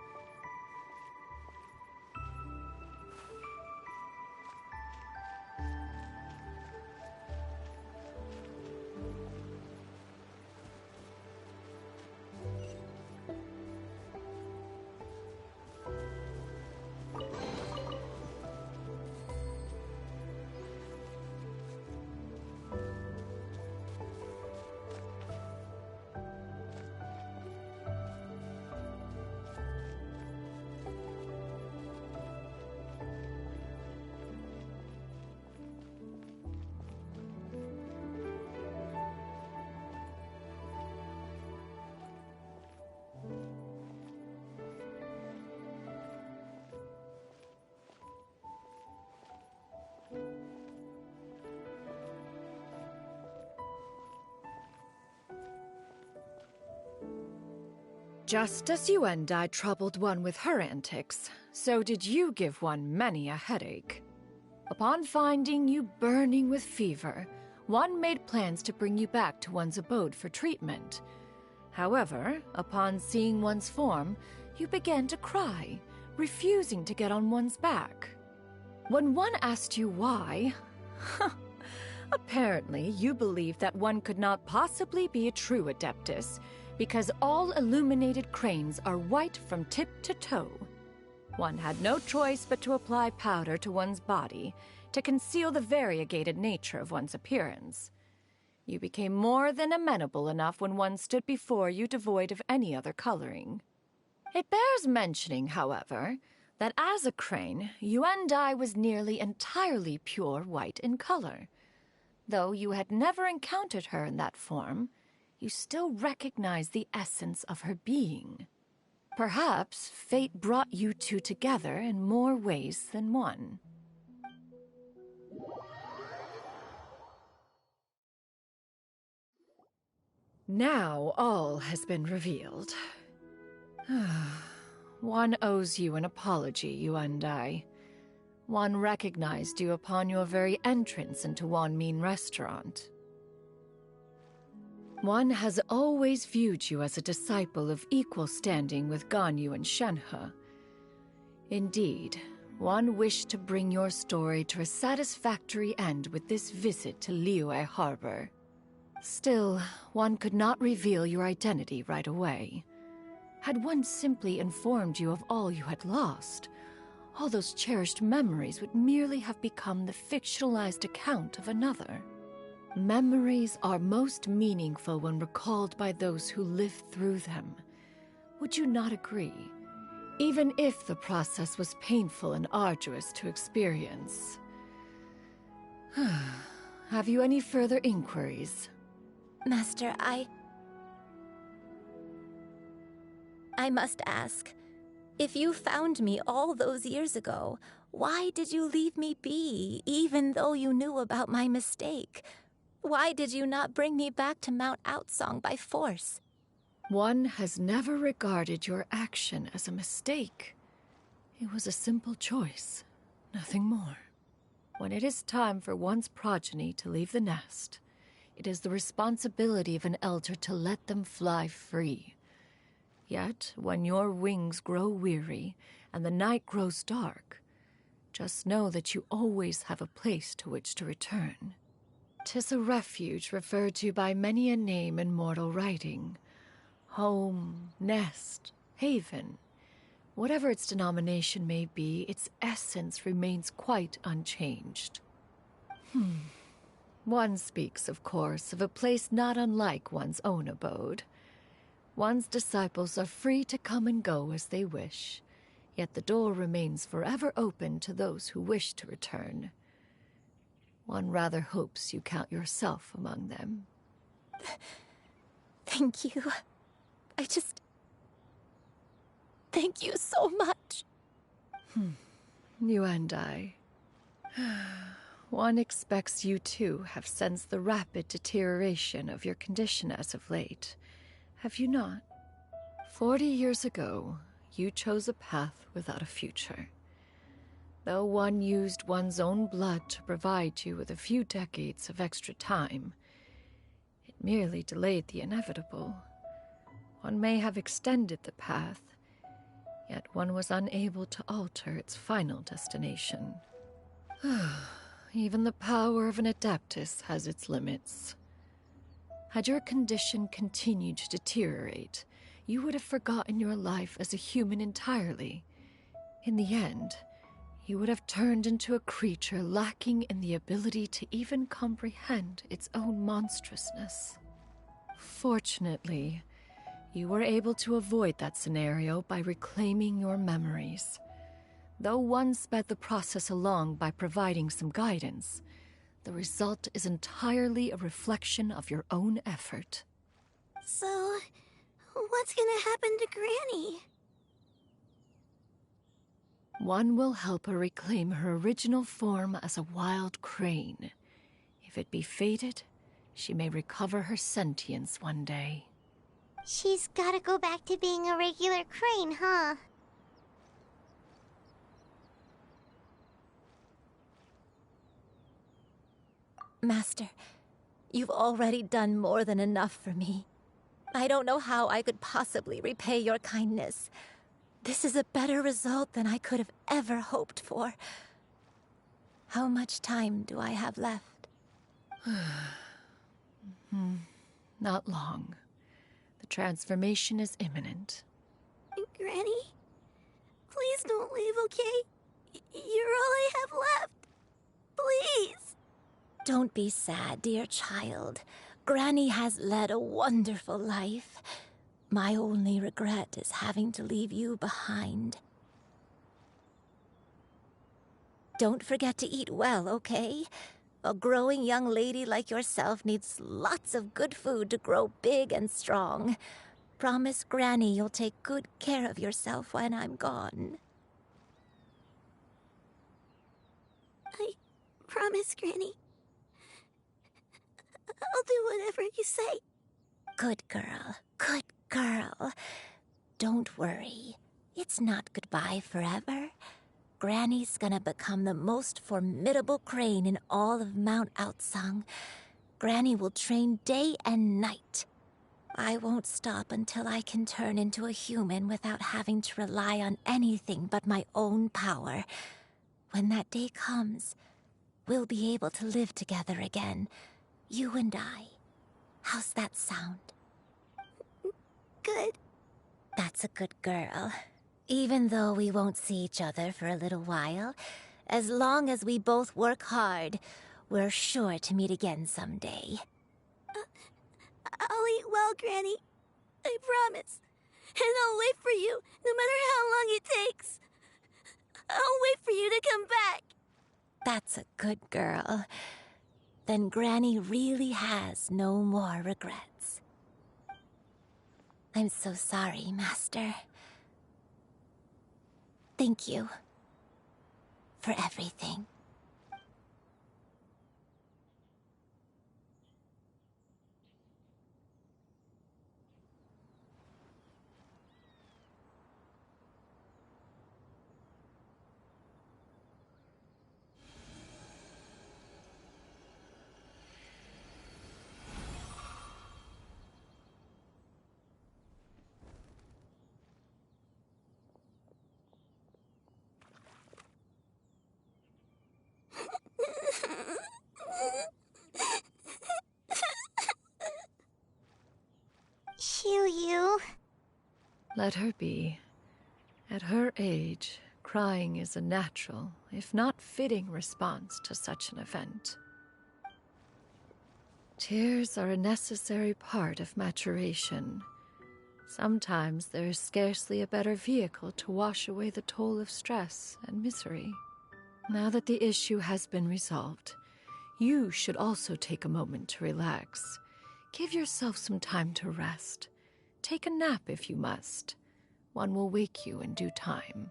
B: Just as Yuendai troubled one with her antics, so did you give one many a headache. Upon finding you burning with fever, one made plans to bring you back to one's abode for treatment. However, upon seeing one's form, you began to cry, refusing to get on one's back. When one asked you why, apparently you believed that one could not possibly be a true Adeptus, because all illuminated cranes are white from tip to toe. One had no choice but to apply powder to one's body to conceal the variegated nature of one's appearance. You became more than amenable enough when one stood before you devoid of any other coloring. It bears mentioning, however, that as a crane, Yuendai was nearly entirely pure white in color. Though you had never encountered her in that form, you still recognize the essence of her being. Perhaps fate brought you two together in more ways than one. Now all has been revealed. One owes you an apology, Yuendai. One recognized you upon your very entrance into Wanmin Restaurant. One has always viewed you as a disciple of equal standing with Ganyu and Shenhe. Indeed, one wished to bring your story to a satisfactory end with this visit to Liyue Harbor. Still, one could not reveal your identity right away. Had one simply informed you of all you had lost, all those cherished memories would merely have become the fictionalized account of another. Memories are most meaningful when recalled by those who lived through them. Would you not agree? Even if the process was painful and arduous to experience. Have you any further inquiries?
L: Master, I must ask, if you found me all those years ago, why did you leave me be, even though you knew about my mistake? Why did you not bring me back to Mount Outsong by force?
B: One has never regarded your action as a mistake. It was a simple choice, nothing more. When it is time for one's progeny to leave the nest, it is the responsibility of an elder to let them fly free. Yet, when your wings grow weary and the night grows dark, just know that you always have a place to which to return. 'Tis a refuge referred to by many a name in mortal writing. Home, nest, haven. Whatever its denomination may be, its essence remains quite unchanged. One speaks, of course, of a place not unlike one's own abode. One's disciples are free to come and go as they wish, yet the door remains forever open to those who wish to return. One rather hopes you count yourself among them.
L: Thank you. Thank you so much.
B: Yuendai. One expects you too have sensed the rapid deterioration of your condition as of late. Have you not? 40 years ago, You chose a path without a future. Though one used one's own blood to provide you with a few decades of extra time, it merely delayed the inevitable. One may have extended the path, yet one was unable to alter its final destination. Even the power of an Adeptus has its limits. Had your condition continued to deteriorate, you would have forgotten your life as a human entirely. In the end, you would have turned into a creature lacking in the ability to even comprehend its own monstrousness. Fortunately, you were able to avoid that scenario by reclaiming your memories. Though one sped the process along by providing some guidance, the result is entirely a reflection of your own effort.
M: So, what's gonna happen to Granny?
B: One will help her reclaim her original form as a wild crane. If it be fated, she may recover her sentience one day.
A: She's gotta go back to being a regular crane, huh?
U: Master, you've already done more than enough for me. I don't know how I could possibly repay your kindness. This is a better result than I could have ever hoped for. How much time do I have left?
B: Not long. The transformation is imminent.
M: Granny? Please don't leave, okay? You're all I have left. Please.
U: Don't be sad, dear child. Granny has led a wonderful life. My only regret is having to leave you behind. Don't forget to eat well, okay? A growing young lady like yourself needs lots of good food to grow big and strong. Promise Granny you'll take good care of yourself when I'm gone.
M: I promise, Granny. I'll do whatever you say.
U: Good girl. Good girl. Don't worry. It's not goodbye forever. Granny's gonna become the most formidable crane in all of Mount Outsung. Granny will train day and night. I won't stop until I can turn into a human without having to rely on anything but my own power. When that day comes, we'll be able to live together again. You and I. How's that sound?
M: Good.
U: That's a good girl. Even though we won't see each other for a little while, as long as we both work hard, we're sure to meet again someday.
M: I'll eat well, Granny. I promise. And I'll wait for you, no matter how long it takes. I'll wait for you to come back.
U: That's a good girl. Then Granny really has no more regrets. I'm so sorry, Master. Thank you for everything.
A: Shiryu.
B: Let her be. At her age, crying is a natural, if not fitting, response to such an event. Tears are a necessary part of maturation. Sometimes there is scarcely a better vehicle to wash away the toll of stress and misery. Now that the issue has been resolved, you should also take a moment to relax. Give yourself some time to rest. Take a nap if you must. One will wake you in due time.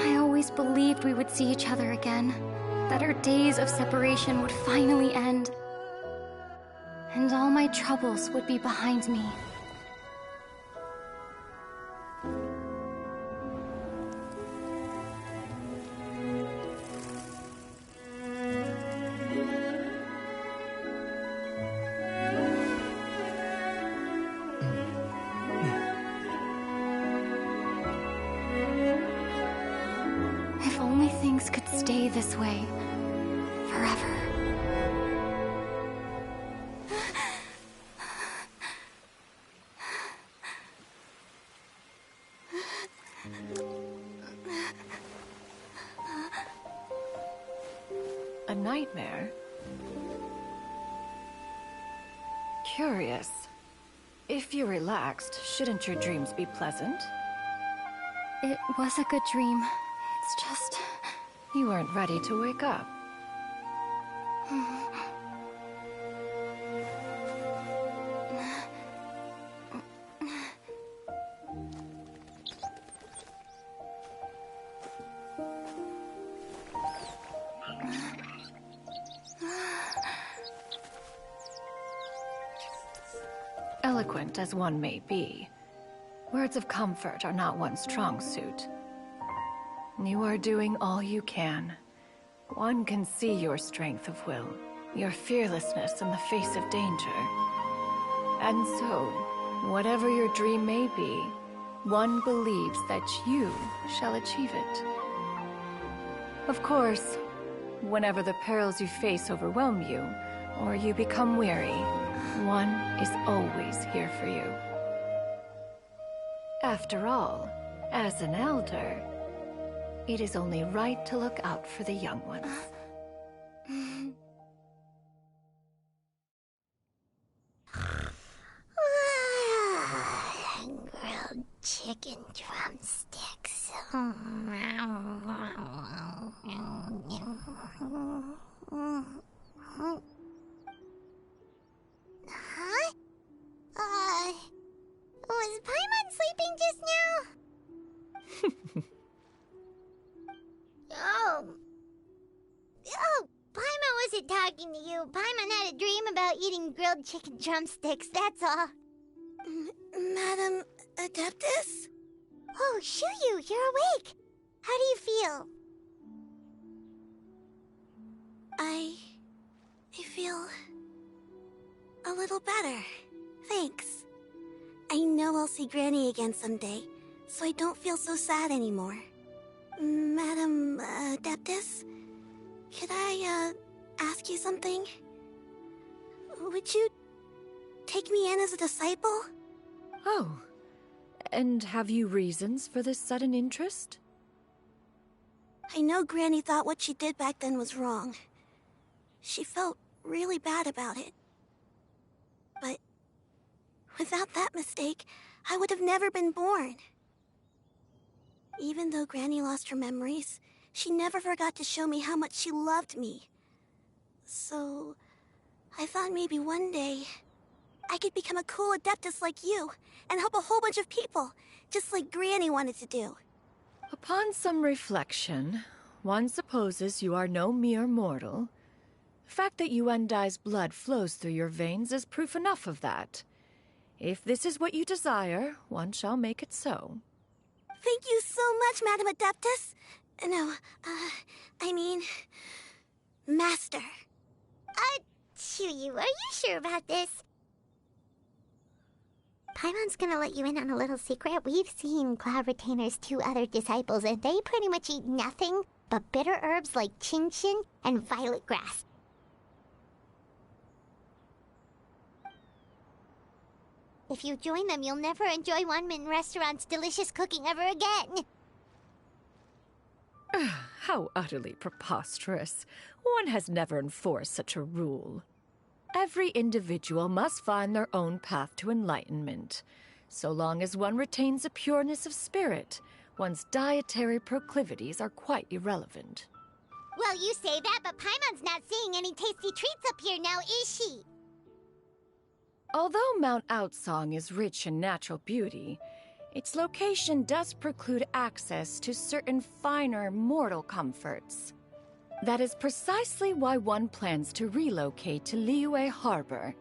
G: I always believed we would see each other again, that our days of separation would finally end, and all my troubles would be behind me. If only things could stay this way forever.
B: A nightmare? Curious. If you're relaxed, shouldn't your dreams be pleasant?
G: It was a good dream. It's just...
B: You weren't ready to wake up. Eloquent as one may be, words of comfort are not one's strong suit. You are doing all you can. One can see your strength of will, your fearlessness in the face of danger. And so, whatever your dream may be, one believes that you shall achieve it. Of course, whenever the perils you face overwhelm you, or you become weary, one is always here for you. After all, as an elder, it is only right to look out for the young ones.
A: Grilled chicken drumsticks. Huh? Was Paimon sleeping just now? Oh, Paimon wasn't talking to you. Paimon had a dream about eating grilled chicken drumsticks, that's all.
M: Madam Adeptus?
A: Oh, Shuyu, you're awake. How do you feel?
M: I feel a little better. Thanks. I know I'll see Granny again someday, so I don't feel so sad anymore. Madam Adeptus, could I ask you something? Would you take me in as a disciple?
B: Oh, and have you reasons for this sudden interest?
M: I know Granny thought what she did back then was wrong. She felt really bad about it. But without that mistake, I would have never been born. Even though Granny lost her memories, she never forgot to show me how much she loved me. So, I thought maybe one day I could become a cool Adeptus like you and help a whole bunch of people, just like Granny wanted to do.
B: Upon some reflection, one supposes you are no mere mortal. The fact that Yuendai's blood flows through your veins is proof enough of that. If this is what you desire, one shall make it so.
M: Thank you so much, Madam Adeptus. No, I mean... Master.
A: Shuyu, are you sure about this? Paimon's gonna let you in on a little secret. We've seen Cloud Retainer's 2 other disciples, and they pretty much eat nothing but bitter herbs like Chin-Chin and violet grass. If you join them, you'll never enjoy Wanmin Restaurant's delicious cooking ever again.
B: How utterly preposterous. One has never enforced such a rule. Every individual must find their own path to enlightenment. So long as one retains a pureness of spirit, one's dietary proclivities are quite irrelevant.
A: Well, you say that, but Paimon's not seeing any tasty treats up here now, is she?
B: Although Mount Outsong is rich in natural beauty, its location does preclude access to certain finer mortal comforts. That is precisely why one plans to relocate to Liyue Harbor.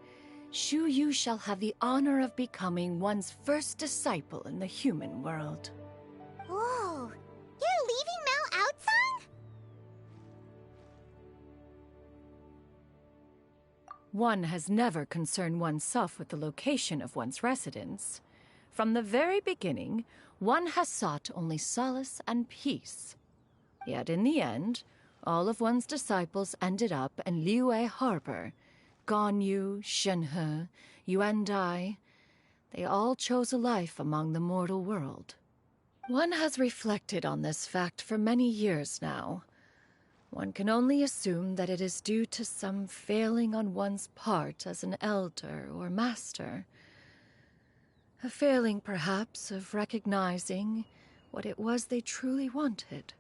B: Shu Yu shall have the honor of becoming one's first disciple in the human world.
A: Whoa! You're leaving Mount Outsong?
B: One has never concerned oneself with the location of one's residence. From the very beginning, one has sought only solace and peace. Yet in the end, all of one's disciples ended up in Liyue Harbor. Ganyu, Shenhe, Yuandai, they all chose a life among the mortal world. One has reflected on this fact for many years now. One can only assume that it is due to some failing on one's part as an elder or master. A failing, perhaps, of recognizing what it was they truly wanted.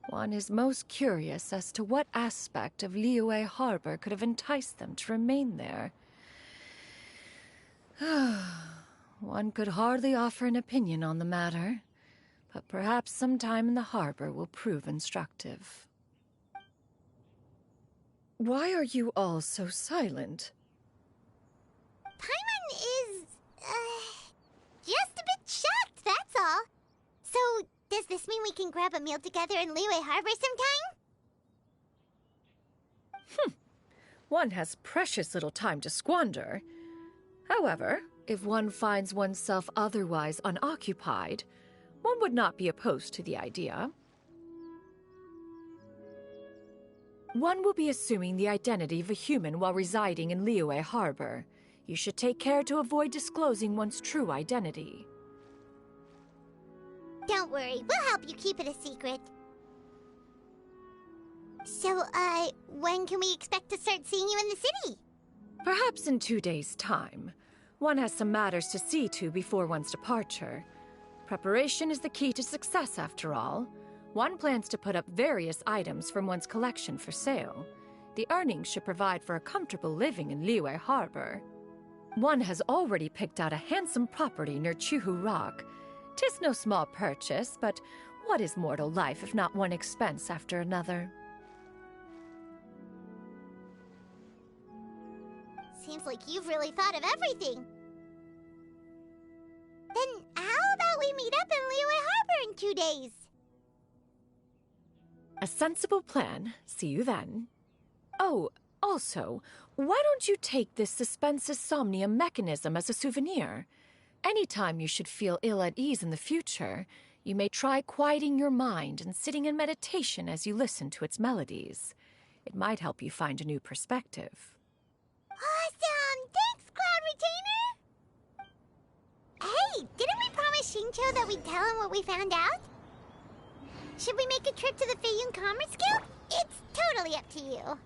B: One is most curious as to what aspect of Liyue Harbor could have enticed them to remain there. One could hardly offer an opinion on the matter, but perhaps some time in the harbor will prove instructive. Why are you all so silent?
A: Paimon is, just a bit shocked, that's all. So, does this mean we can grab a meal together in Liyue Harbor sometime?
B: One has precious little time to squander. However, if one finds oneself otherwise unoccupied, one would not be opposed to the idea. One will be assuming the identity of a human while residing in Liyue Harbor. You should take care to avoid disclosing one's true identity.
A: Don't worry, we'll help you keep it a secret. So, when can we expect to start seeing you in the city?
B: Perhaps in 2 days' time. One has some matters to see to before one's departure. Preparation is the key to success, after all. One plans to put up various items from one's collection for sale. The earnings should provide for a comfortable living in Liyue Harbor. One has already picked out a handsome property near Chuhu Rock. 'Tis no small purchase, but what is mortal life if not one expense after another?
A: Seems like you've really thought of everything. Then how about we meet up in Liyue Harbor in 2 days?
B: A sensible plan. See you then. Oh, also, why don't you take this suspensus somnium mechanism as a souvenir? Anytime you should feel ill at ease in the future, you may try quieting your mind and sitting in meditation as you listen to its melodies. It might help you find a new perspective.
A: Awesome! Thanks, Cloud Retainer! Hey, didn't we promise Xingqiu that we'd tell him what we found out? Should we make a trip to the Feiyun Commerce Guild? It's totally up to you.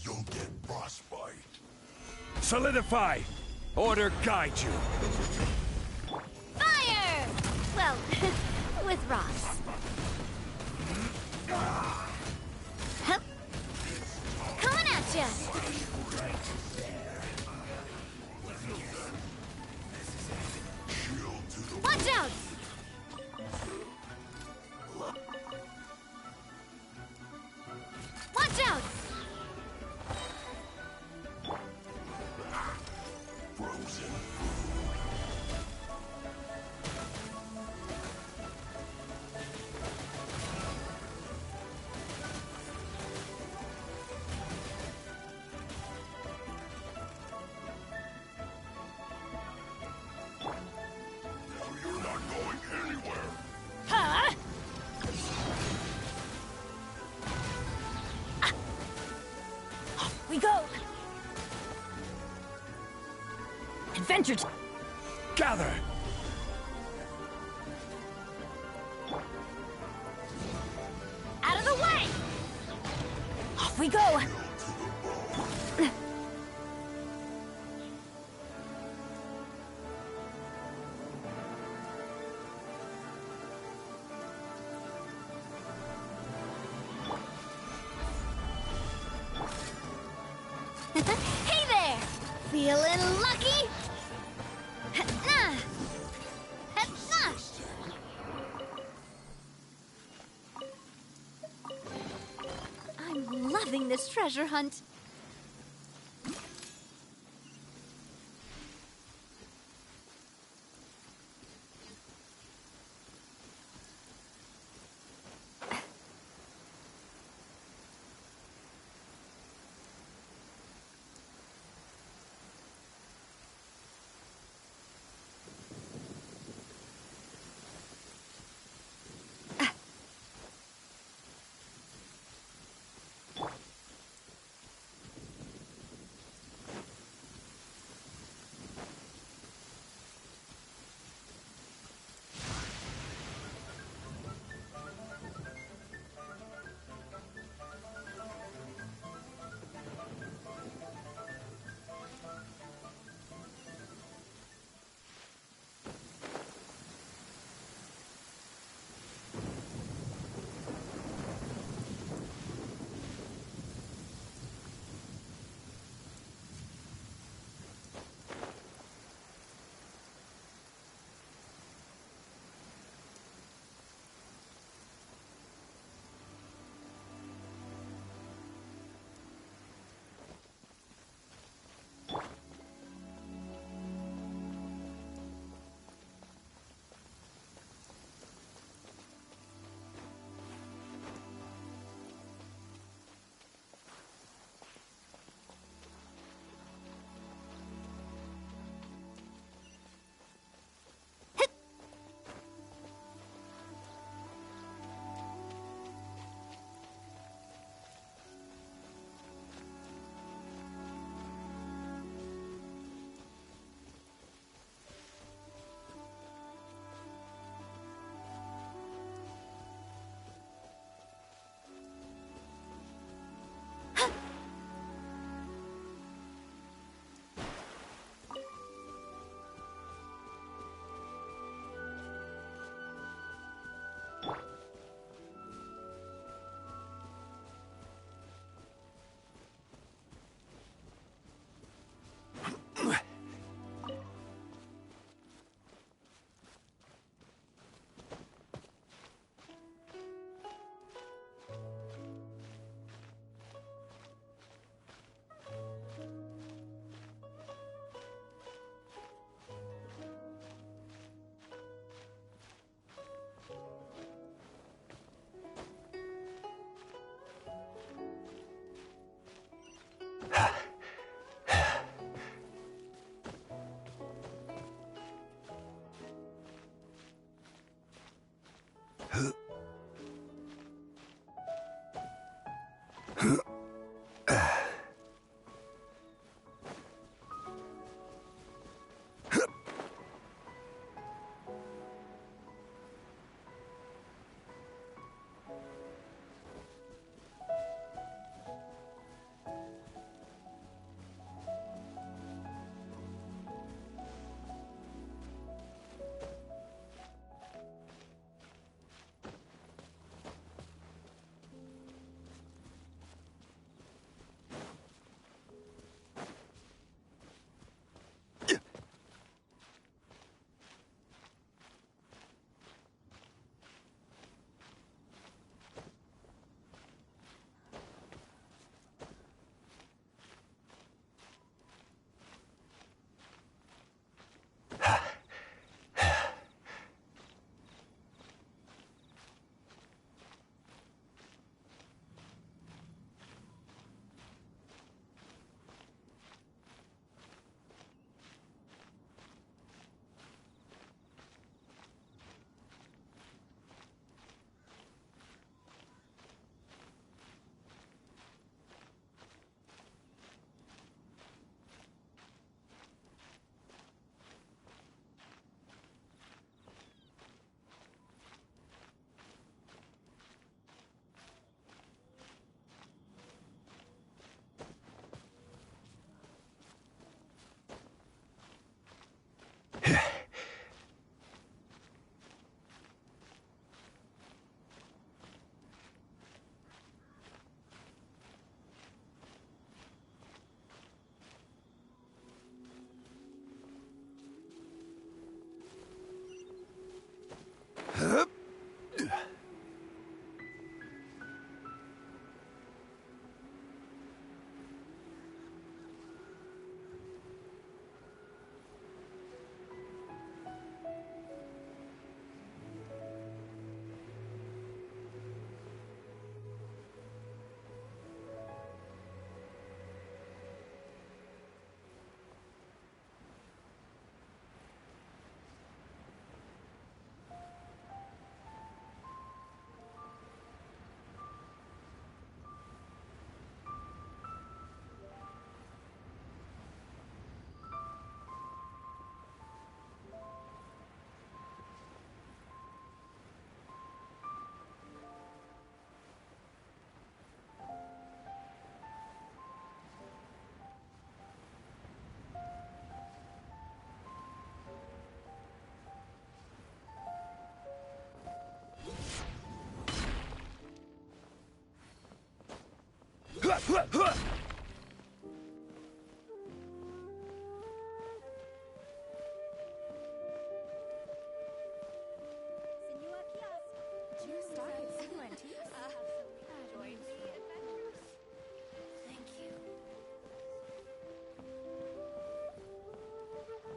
N: You'll get frostbite.
C: Solidify! Order guide you.
S: Fire! Well, with Ross. Hup. Coming at ya! Watch out! Watch out!
K: We go! Adventure time!
C: Gather!
K: Out of the way! Off we go!
S: Hey there! Feeling lucky? I'm loving this treasure hunt.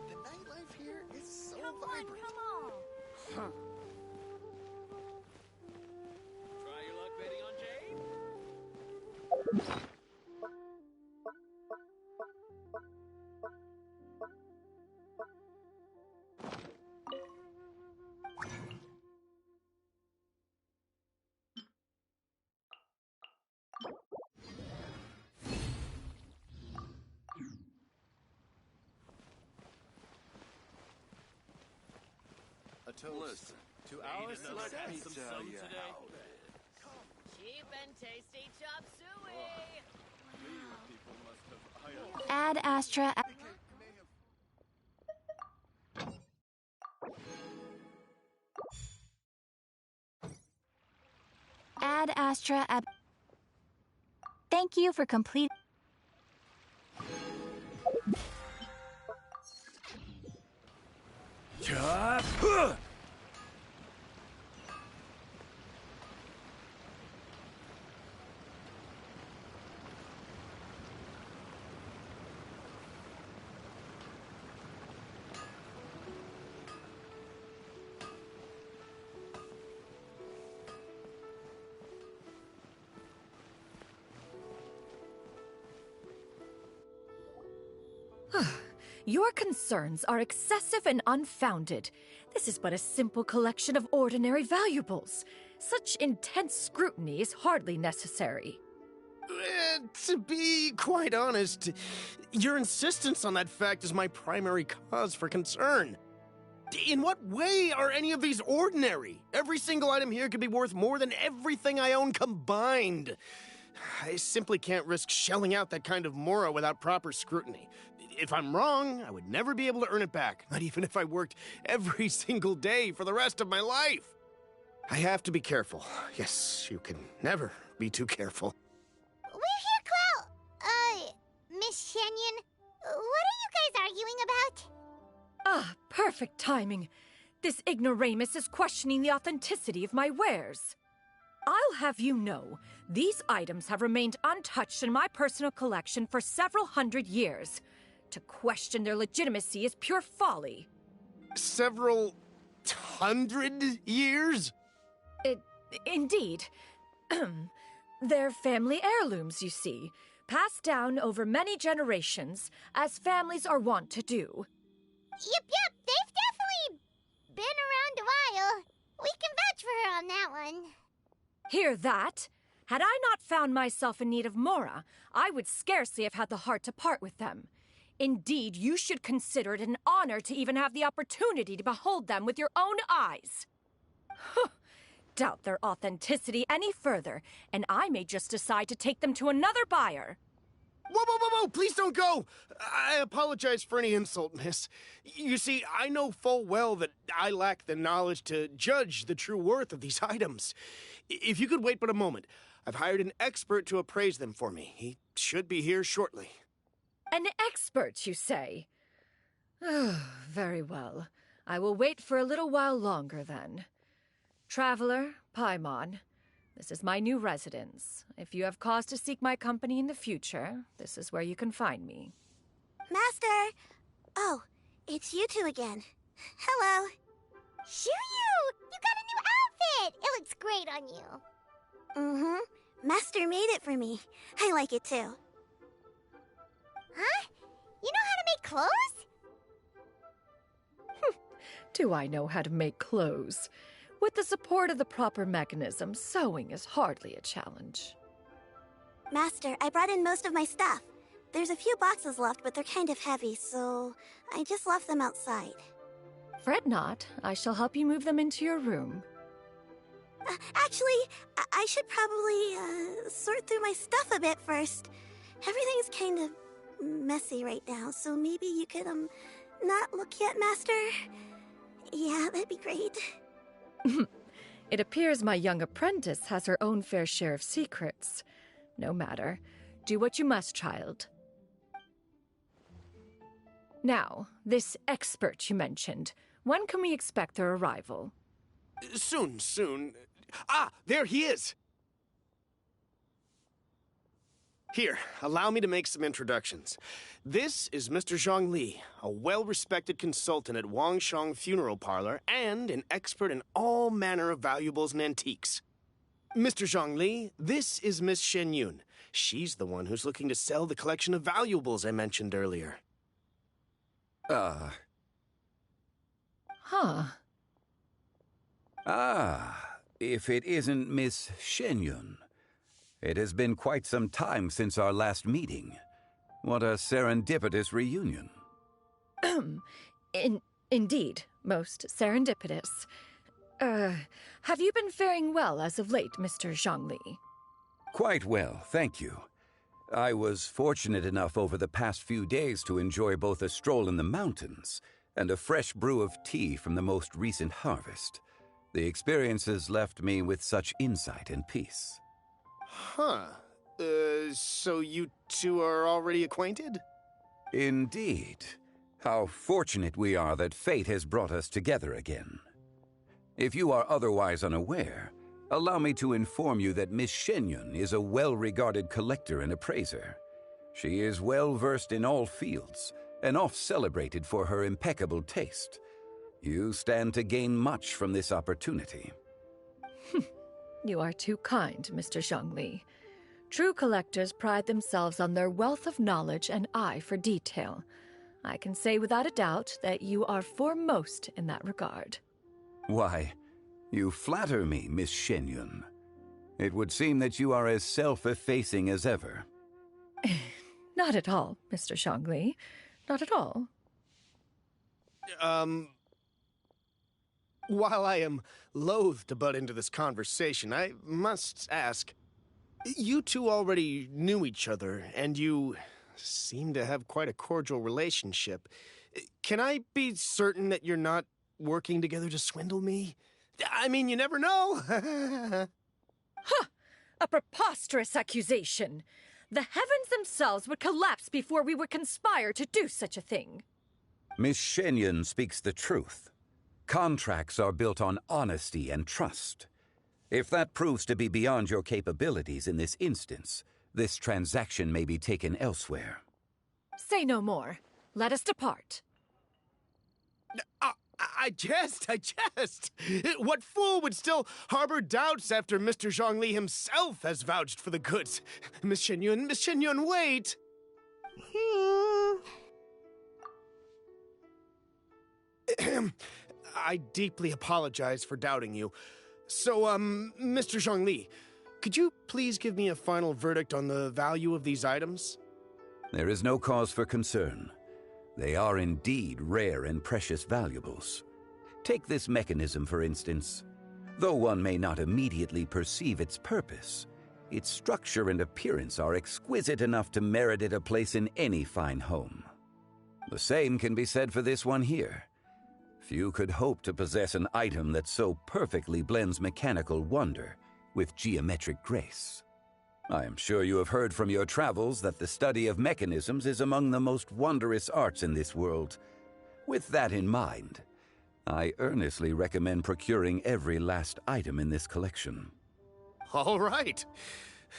N: The nightlife here is so vibrant. Huh.
R: Try your luck betting on Jade?
N: A toast to our success.
I: Let me tell you how
K: Cheap and tasty chop suey.
I: people must have
U: Ad Astra. Ad Astra. Thank you for complete.
C: Chop!
B: Your concerns are excessive and unfounded. This is but a simple collection of ordinary valuables. Such intense scrutiny is hardly necessary.
H: To be quite honest, your insistence on that fact is my primary cause for concern. In what way are any of these ordinary? Every single item here could be worth more than everything I own combined. I simply can't risk shelling out that kind of mora without proper scrutiny. If I'm wrong, I would never be able to earn it back, not even if I worked every single day for the rest of my life. I have to be careful. Yes, you can never be too careful.
A: We're here, Clow. Miss Shenyan, what are you guys arguing about?
B: Ah, perfect timing. This ignoramus is questioning the authenticity of my wares. I'll have you know, these items have remained untouched in my personal collection for several hundred years. To question their legitimacy is pure folly.
H: Several hundred years?
B: Indeed. They're family heirlooms, you see, passed down over many generations, as families are wont to do.
A: Yep, they've definitely been around a while. We can vouch for her on that one.
B: Hear that? Had I not found myself in need of mora, I would scarcely have had the heart to part with them. Indeed, you should consider it an honor to even have the opportunity to behold them with your own eyes. Doubt their authenticity any further, and I may just decide to take them to another buyer.
H: Whoa, please don't go! I apologize for any insult, miss. You see, I know full well that I lack the knowledge to judge the true worth of these items. If you could wait but a moment, I've hired an expert to appraise them for me. He should be here shortly.
B: An expert, you say? Very well. I will wait for a little while longer, then. Traveler, Paimon, this is my new residence. If you have cause to seek my company in the future, this is where you can find me.
M: Master! Oh, it's you two again. Hello.
A: Shiryu! You got a new outfit! It looks great on you.
M: Mm-hmm. Master made it for me. I like it too.
A: Huh? You know how to make clothes?
B: Do I know how to make clothes? With the support of the proper mechanism, sewing is hardly a challenge.
M: Master, I brought in most of my stuff. There's a few boxes left, but they're kind of heavy, so I just left them outside.
B: Fret not. I shall help you move them into your room.
M: Actually, I should probably sort through my stuff a bit first. Everything's kind of messy right now, so maybe you could, not look yet, Master? Yeah, that'd be great.
B: It appears my young apprentice has her own fair share of secrets. No matter. Do what you must, child. Now, this expert you mentioned, when can we expect their arrival?
H: Soon. Ah, there he is! Here, allow me to make some introductions. This is Mr. Zhongli, a well-respected consultant at Wangshang Funeral Parlor and an expert in all manner of valuables and antiques. Mr. Zhongli, this is Miss Shen Yun. She's the one who's looking to sell the collection of valuables I mentioned earlier.
O: If it isn't Miss Shen Yun. It has been quite some time since our last meeting. What a serendipitous reunion.
B: Indeed, most serendipitous. Have you been faring well as of late, Mr. Zhongli?
O: Quite well, thank you. I was fortunate enough over the past few days to enjoy both a stroll in the mountains and a fresh brew of tea from the most recent harvest. The experiences left me with such insight and peace.
H: So you two are already acquainted?
O: Indeed. How fortunate we are that fate has brought us together again. If you are otherwise unaware, allow me to inform you that Miss Shen Yun is a well-regarded collector and appraiser. She is well-versed in all fields, and oft-celebrated for her impeccable taste. You stand to gain much from this opportunity.
B: You are too kind, Mr. Zhongli. True collectors pride themselves on their wealth of knowledge and eye for detail. I can say without a doubt that you are foremost in that regard.
O: Why, you flatter me, Miss Shen Yun. It would seem that you are as self-effacing as ever.
B: Not at all, Mr. Zhongli. Not at all.
H: While I am loath to butt into this conversation, I must ask, you two already knew each other, and you seem to have quite a cordial relationship. Can I be certain that you're not working together to swindle me? I mean, you never know.
B: Ha! A preposterous accusation. The heavens themselves would collapse before we would conspire to do such a thing.
O: Miss Shen Yun speaks the truth. Contracts are built on honesty and trust. If that proves to be beyond your capabilities in this instance, this transaction may be taken elsewhere.
B: Say no more. Let us depart.
H: I jest. What fool would still harbor doubts after Mr. Zhongli himself has vouched for the goods? Miss Shen Yun, wait! I deeply apologize for doubting you. So, Mr. Zhongli, could you please give me a final verdict on the value of these items?
O: There is no cause for concern. They are indeed rare and precious valuables. Take this mechanism, for instance. Though one may not immediately perceive its purpose, its structure and appearance are exquisite enough to merit it a place in any fine home. The same can be said for this one here. Few could hope to possess an item that so perfectly blends mechanical wonder with geometric grace. I am sure you have heard from your travels that the study of mechanisms is among the most wondrous arts in this world. With that in mind, I earnestly recommend procuring every last item in this collection.
H: All right.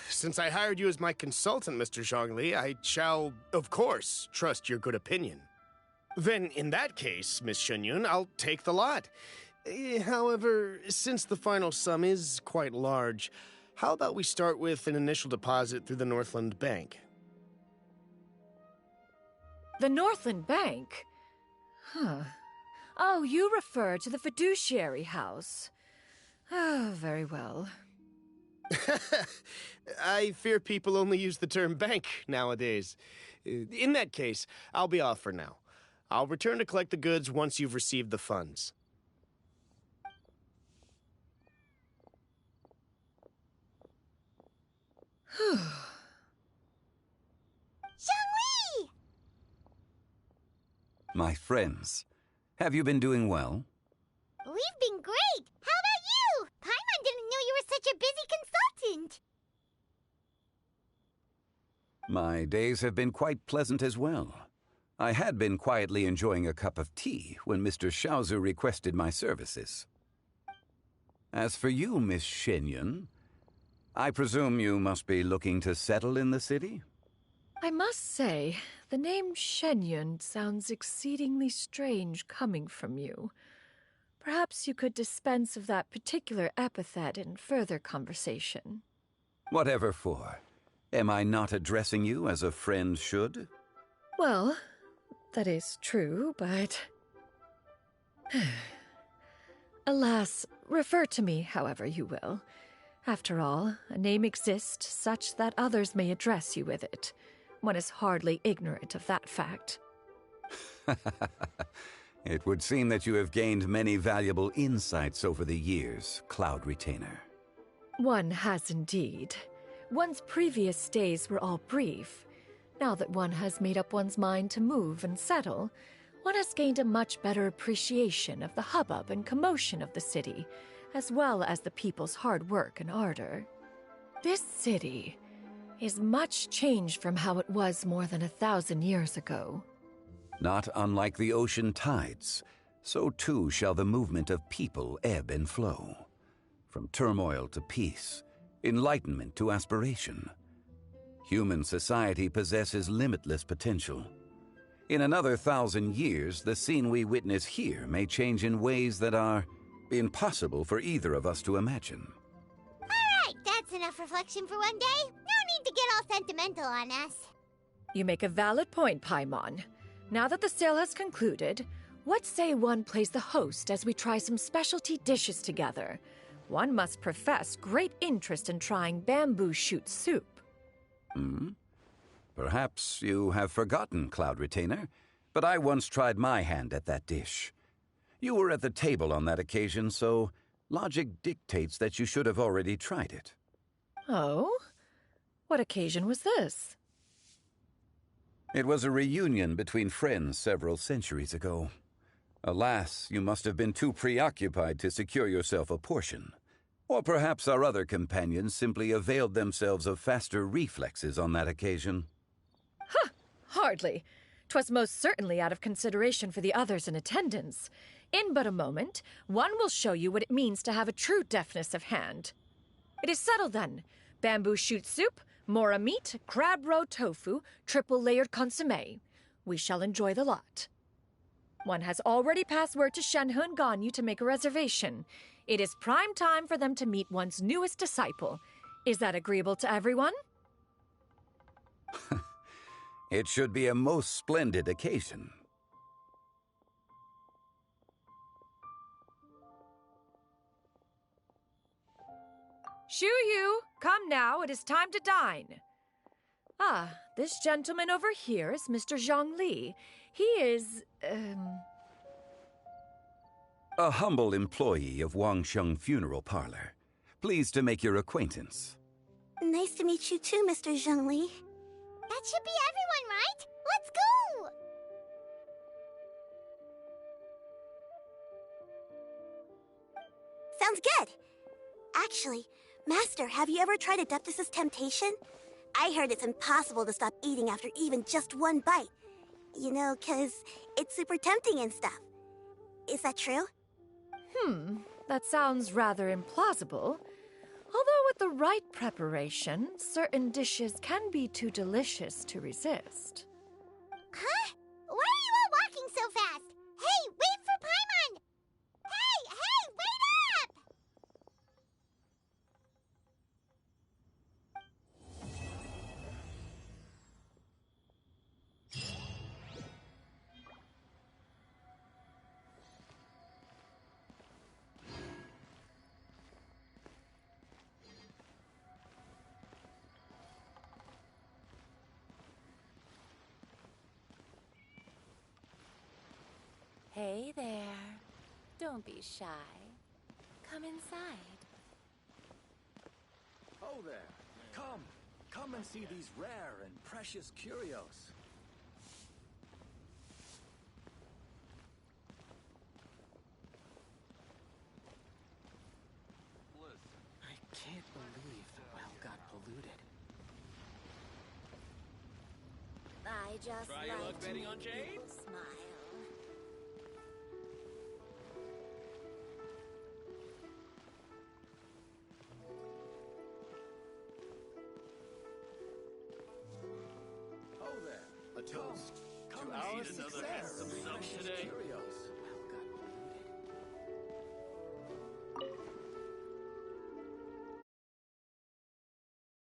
H: Since I hired you as my consultant, Mr. Zhongli, I shall, of course, trust your good opinion. Then, in that case, Miss Shen Yun, I'll take the lot. However, since the final sum is quite large, how about we start with an initial deposit through the Northland Bank?
B: The Northland Bank? Huh. Oh, you refer to the fiduciary house. Oh, very well.
H: I fear people only use the term bank nowadays. In that case, I'll be off for now. I'll return to collect the goods once you've received the funds.
A: Zhongli!
O: My friends, have you been doing well?
A: We've been great! How about you? Paimon didn't know you were such a busy consultant!
O: My days have been quite pleasant as well. I had been quietly enjoying a cup of tea when Mr. Xiaozu requested my services. As for you, Miss Shenyun, I presume you must be looking to settle in the city?
B: I must say, the name Shenyun sounds exceedingly strange coming from you. Perhaps you could dispense of that particular epithet in further conversation.
O: Whatever for. Am I not addressing you as a friend should?
B: Well, that is true, but... Alas, refer to me however you will. After all, a name exists such that others may address you with it. One is hardly ignorant of that fact.
O: It would seem that you have gained many valuable insights over the years, Cloud Retainer.
B: One has indeed. One's previous days were all brief. Now that one has made up one's mind to move and settle, one has gained a much better appreciation of the hubbub and commotion of the city, as well as the people's hard work and ardor. This city is much changed from how it was more than 1,000 years ago.
O: Not unlike the ocean tides, so too shall the movement of people ebb and flow. From turmoil to peace, enlightenment to aspiration. Human society possesses limitless potential. In another 1,000 years, the scene we witness here may change in ways that are impossible for either of us to imagine.
A: All right, that's enough reflection for one day. No need to get all sentimental on us.
B: You make a valid point, Paimon. Now that the sale has concluded, what say one plays the host as we try some specialty dishes together? One must profess great interest in trying bamboo shoot soup.
O: Perhaps you have forgotten, Cloud Retainer, but I once tried my hand at that dish. You were at the table on that occasion, so logic dictates that you should have already tried it.
B: Oh? What occasion was this?
O: It was a reunion between friends several centuries ago. Alas, you must have been too preoccupied to secure yourself a portion. Or perhaps our other companions simply availed themselves of faster reflexes on that occasion.
B: Huh! Hardly. 'Twas most certainly out of consideration for the others in attendance. In but a moment, one will show you what it means to have a true deftness of hand. It is settled then. Bamboo shoot soup, mora meat, crab roe tofu, triple-layered consommé. We shall enjoy the lot. One has already passed word to Shenhe and Ganyu to make a reservation. It is prime time for them to meet one's newest disciple. Is that agreeable to everyone?
O: It should be a most splendid occasion.
B: Shuyu, come now, it is time to dine. Ah, this gentleman over here is Mr. Zhang Li. He is,
O: A humble employee of Wangsheng Funeral Parlor. Pleased to make your acquaintance.
M: Nice to meet you too, Mr. Zhengli.
A: That should be everyone, right? Let's go!
M: Sounds good. Actually, Master, have you ever tried Adeptus' temptation? I heard it's impossible to stop eating after even just one bite. You know, 'cause it's super tempting and stuff. Is that true?
B: That sounds rather implausible. Although with the right preparation, certain dishes can be too delicious to resist.
A: Huh? Why are you all walking so fast? Hey, wait for Paimon! Hey, wait up!
U: Hey there. Don't be shy. Come inside.
C: Oh there. Come and see these rare and precious curios.
P: I can't believe the well got polluted.
L: I just
R: Try your
L: like
R: luck
L: to
R: betting
L: make
R: on Jade?
L: people smile.
N: Oh there, a toast
C: Come
N: to
C: and
N: our
C: eat another
N: success.
C: handsome self today.
N: Curios.